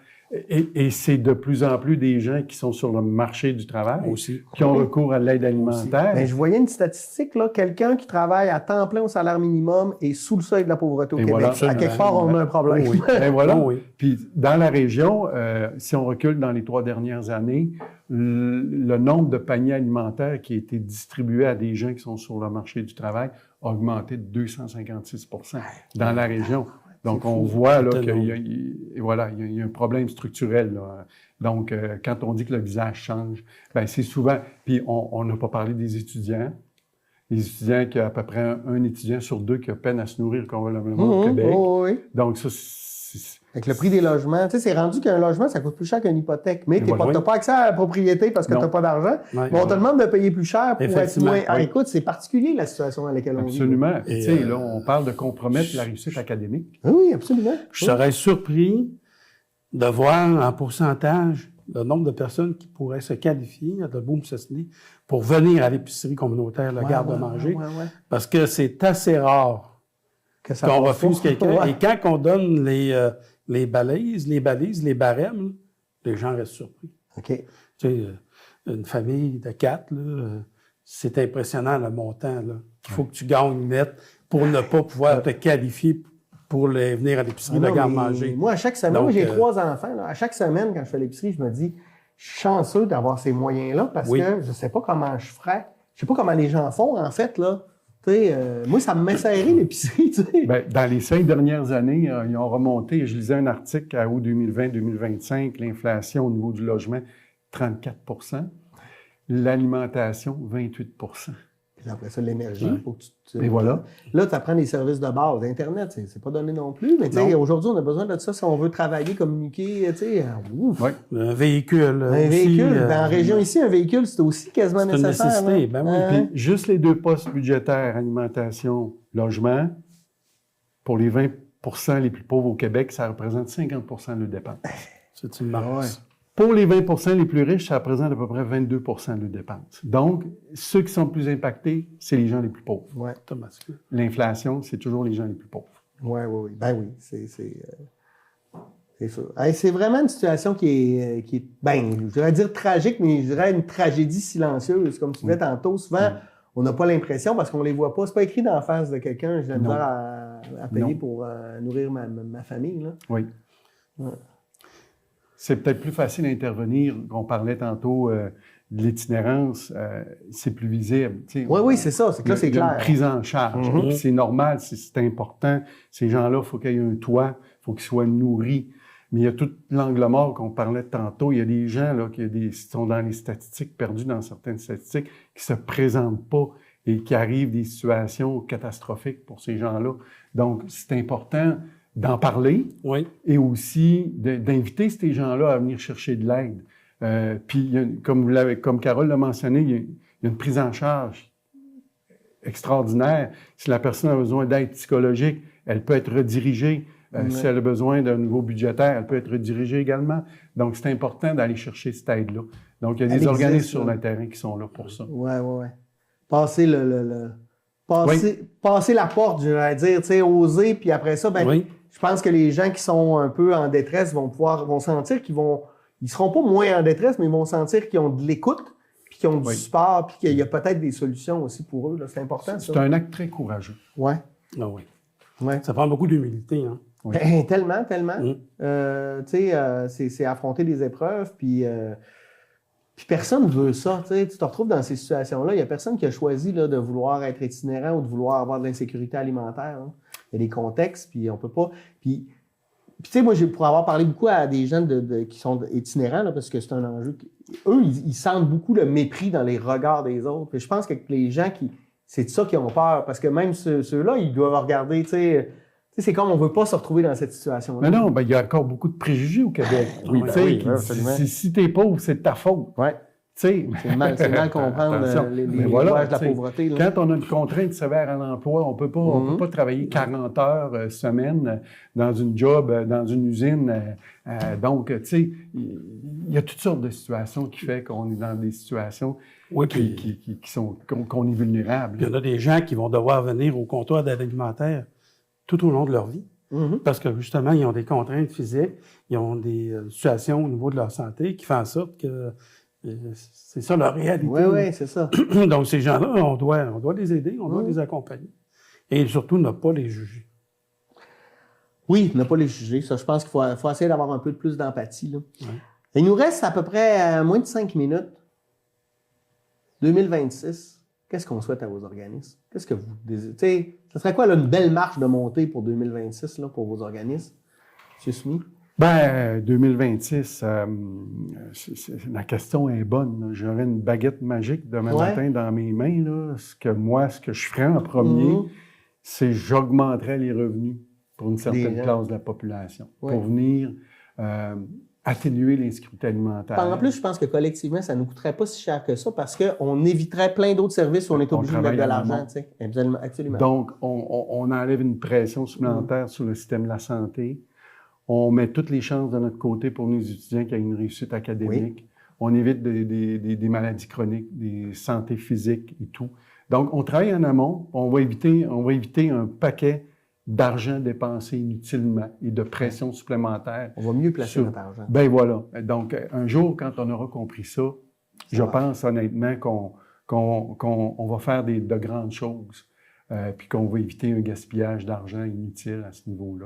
Et c'est de plus en plus des gens qui sont sur le marché du travail, Aussi. qui ont recours à l'aide alimentaire. Ben, je voyais une statistique, là, quelqu'un qui travaille à temps plein au salaire minimum est sous le seuil de la pauvreté au Et Québec. voilà. À quelque part, on a un problème. Oui. Ben voilà. Oh oui. Puis dans la région, si on recule dans les 3 dernières années, le nombre de paniers alimentaires qui a été distribué à des gens qui sont sur le marché du travail a augmenté de 256 % dans la région. Donc, on voit là, qu'il y a un problème structurel. Là. Donc, quand on dit que le visage change, ben c'est souvent... Puis, on n'a pas parlé des étudiants. Les étudiants, qu'il y a à peu près un étudiant sur 2 qui a peine à se nourrir convenablement au Québec. Oui. Donc, ça, Avec le prix des logements, tu sais, c'est rendu qu'un logement, ça coûte plus cher qu'une hypothèque. Mais tu voilà. n'as pas accès à la propriété parce que tu n'as pas d'argent. Ouais. Mais on te demande de payer plus cher pour être Effectivement. moins... Ah, Oui. écoute, c'est particulier la situation dans laquelle on vit. absolument. Et, Tu sais, là, on parle de compromettre la réussite académique. Oui, absolument. Je serais surpris de voir en pourcentage le nombre de personnes qui pourraient se qualifier de Boom Cessny pour venir à l'épicerie communautaire, le garde-manger, ouais. parce que c'est assez rare Que ça qu'on passe refuse pas. quelqu'un. Ouais. Et quand on donne les balises, les barèmes, là, les gens restent surpris. OK. Tu sais, une famille de 4, là, c'est impressionnant le montant là, qu'il faut que tu gagnes net pour ne pas pouvoir te qualifier pour venir à l'épicerie, le garde-manger. Moi, à chaque semaine, Donc, moi, j'ai 3 enfants. Là. À chaque semaine, quand je fais l'épicerie, je me dis, je suis chanceux d'avoir ces moyens-là parce que je sais pas comment je ferais. Je sais pas comment les gens font, en fait, là. Tu sais, moi, ça me met serré l'épicerie, tu sais. Bien, dans les 5 dernières années, ils ont remonté, je lisais un article à août 2020-2025, l'inflation au niveau du logement, 34 % l'alimentation, 28 % Puis après ça, l'énergie. Faut que Et voilà. Là, tu apprends les services de base. Internet, c'est pas donné non plus. Mais tu sais, aujourd'hui, on a besoin de ça si on veut travailler, communiquer, tu sais. Ouf. Oui. Un véhicule. Un aussi, véhicule. En région ici, un véhicule, c'est aussi quasiment c'est une nécessaire. nécessité. là. Ben oui. Puis juste les 2 postes budgétaires, alimentation, logement, pour les 20 % les plus pauvres au Québec, ça représente 50 % de dépenses. C'est une marche. Pour les 20 les plus riches, ça représente à peu près 22 de dépenses. Donc, ceux qui sont le plus impactés, c'est les gens les plus pauvres. Ouais. L'inflation, c'est toujours les gens les plus pauvres. Oui. Ben oui, c'est sûr. Hey, c'est vraiment une situation qui est, ben, je voudrais dire tragique, mais je dirais une tragédie silencieuse. Comme tu disais tantôt, souvent, on n'a pas l'impression parce qu'on les voit pas. C'est pas écrit d'en face de quelqu'un, j'ai la misère à payer pour nourrir ma famille. Là. Oui. Ouais. C'est peut-être plus facile d'intervenir. On parlait tantôt de l'itinérance, c'est plus visible. Oui, c'est ça. C'est que là, c'est clair. Une prise en charge. C'est normal, c'est important. Ces gens-là, il faut qu'il y ait un toit, il faut qu'ils soient nourris. Mais il y a tout l'angle mort qu'on parlait tantôt. Il y a des gens là, qui sont dans les statistiques, perdus dans certaines statistiques, qui se présentent pas et qui arrivent des situations catastrophiques pour ces gens-là. Donc, c'est important d'en parler et aussi d'inviter ces gens-là à venir chercher de l'aide. Puis, comme Carole l'a mentionné, il y a une prise en charge extraordinaire. Si la personne a besoin d'aide psychologique, elle peut être redirigée. Si elle a besoin d'un niveau budgétaire, elle peut être redirigée également. Donc, c'est important d'aller chercher cette aide-là. Donc, il y a des organismes sur le terrain qui sont là pour ça. Oui. Passer passer la porte, je vais dire, tu sais, oser, puis après ça, je pense que les gens qui sont un peu en détresse vont sentir ils seront pas moins en détresse, mais ils vont sentir qu'ils ont de l'écoute, puis qu'ils ont du support, puis qu'il y a peut-être des solutions aussi pour eux. Là. C'est important, ça. C'est un acte très courageux. Oui. Ah oui. Ouais. Ça prend beaucoup d'humilité, hein. Oui. Tellement. C'est affronter des épreuves, puis personne ne veut ça. Tu te retrouves dans ces situations-là. Il n'y a personne qui a choisi là, de vouloir être itinérant ou de vouloir avoir de l'insécurité alimentaire. Hein. Il y a des contextes, puis on peut pas. Puis tu sais, moi, pour avoir parlé beaucoup à des gens qui sont itinérants, là, parce que c'est un enjeu. Eux, ils sentent beaucoup le mépris dans les regards des autres. Puis je pense que les gens c'est de ça qu'ils ont peur. Parce que même ceux-là, ils doivent regarder, tu sais, c'est comme on ne veut pas se retrouver dans cette situation-là. Mais non, il y a encore beaucoup de préjugés au Québec. Si tu es pauvre, c'est de ta faute. Oui. C'est mal comprendre les rouages de la pauvreté. Là. Quand on a une contrainte sévère à l'emploi, on peut pas travailler 40 heures semaine dans une job, dans une usine. Donc, tu sais, il y a toutes sortes de situations qui font qu'on est dans des situations qu'on est vulnérable. Il y en a des gens qui vont devoir venir au comptoir d'aide alimentaire tout au long de leur vie. Parce que, justement, ils ont des contraintes physiques, ils ont des situations au niveau de leur santé qui font en sorte que c'est ça leur réalité. Oui, c'est ça. Donc, ces gens-là, on doit les aider, on doit les accompagner. Et surtout, ne pas les juger. Oui, ne pas les juger. Ça, je pense qu'il faut essayer d'avoir un peu plus d'empathie. Là. Ouais. Il nous reste à peu près moins de 5 minutes. 2026. Qu'est-ce qu'on souhaite à vos organismes? Qu'est-ce que vous désirez? Ça serait quoi là, une belle marche de montée pour 2026 là, pour vos organismes? M. Soumy? 2026, la question est bonne. J'aurais une baguette magique demain matin dans mes mains. Là. Ce que je ferais en premier, c'est j'augmenterais les revenus pour une certaine classe de la population, pour venir atténuer l'insécurité alimentaire. En plus, je pense que collectivement, ça ne nous coûterait pas si cher que ça parce qu'on éviterait plein d'autres services où on est obligé de mettre de l'argent. Absolument. Donc, on enlève une pression supplémentaire sur le système de la santé. On met toutes les chances de notre côté pour nos étudiants qui aient une réussite académique. Oui. On évite des maladies chroniques, des santé physiques et tout. Donc, on travaille en amont. On va éviter un paquet d'argent dépensé inutilement et de pression supplémentaire. On va mieux placer notre argent. Ben voilà. Donc, un jour, quand on aura compris ça, je pense honnêtement qu'on va faire de grandes choses puis qu'on va éviter un gaspillage d'argent inutile à ce niveau-là.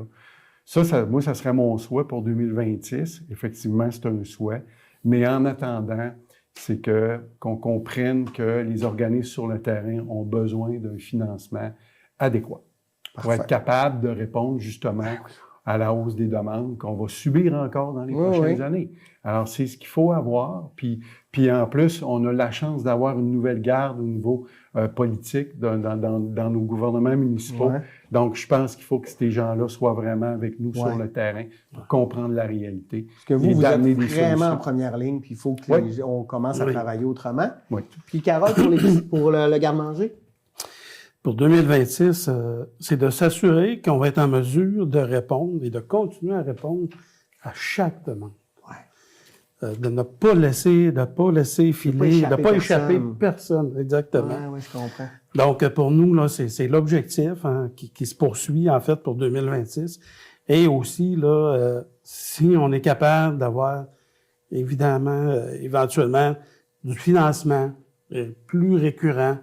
Moi, ça serait mon souhait pour 2026. Effectivement, c'est un souhait. Mais en attendant, c'est qu'on comprenne que les organismes sur le terrain ont besoin d'un financement adéquat pour être capable de répondre justement à la hausse des demandes qu'on va subir encore dans les prochaines années. Alors, c'est ce qu'il faut avoir. Puis en plus, on a la chance d'avoir une nouvelle garde au niveau politique dans nos gouvernements municipaux. Ouais. Donc, je pense qu'il faut que ces gens-là soient vraiment avec nous sur le terrain pour comprendre la réalité. Parce que vous êtes vraiment en première ligne, puis il faut qu'on commence à travailler autrement. Oui. Puis Carole, pour le garde-manger? Pour 2026, c'est de s'assurer qu'on va être en mesure de répondre et de continuer à répondre à chaque demande. de ne pas laisser filer, de ne pas échapper personne. Exactement. Oui, je comprends. Donc, pour nous, là, c'est l'objectif qui se poursuit, en fait, pour 2026. Et aussi, là, si on est capable d'avoir, évidemment, éventuellement, du financement plus récurrent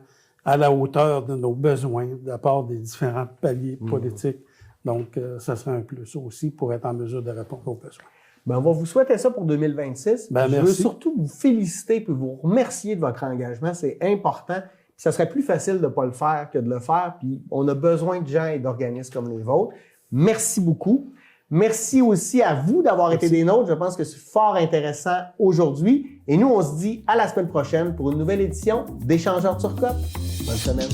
à la hauteur de nos besoins, de la part des différents paliers politiques. Donc, ça serait un plus aussi pour être en mesure de répondre aux besoins. Ben, on va vous souhaiter ça pour 2026. Je veux surtout vous féliciter et vous remercier de votre engagement. C'est important. Puis ça serait plus facile de ne pas le faire que de le faire. Puis on a besoin de gens et d'organismes comme les vôtres. Merci beaucoup. Merci aussi à vous d'avoir été des nôtres. Je pense que c'est fort intéressant aujourd'hui. Et nous, on se dit à la semaine prochaine pour une nouvelle édition d'Échangeurs Turcotte. Bonne semaine.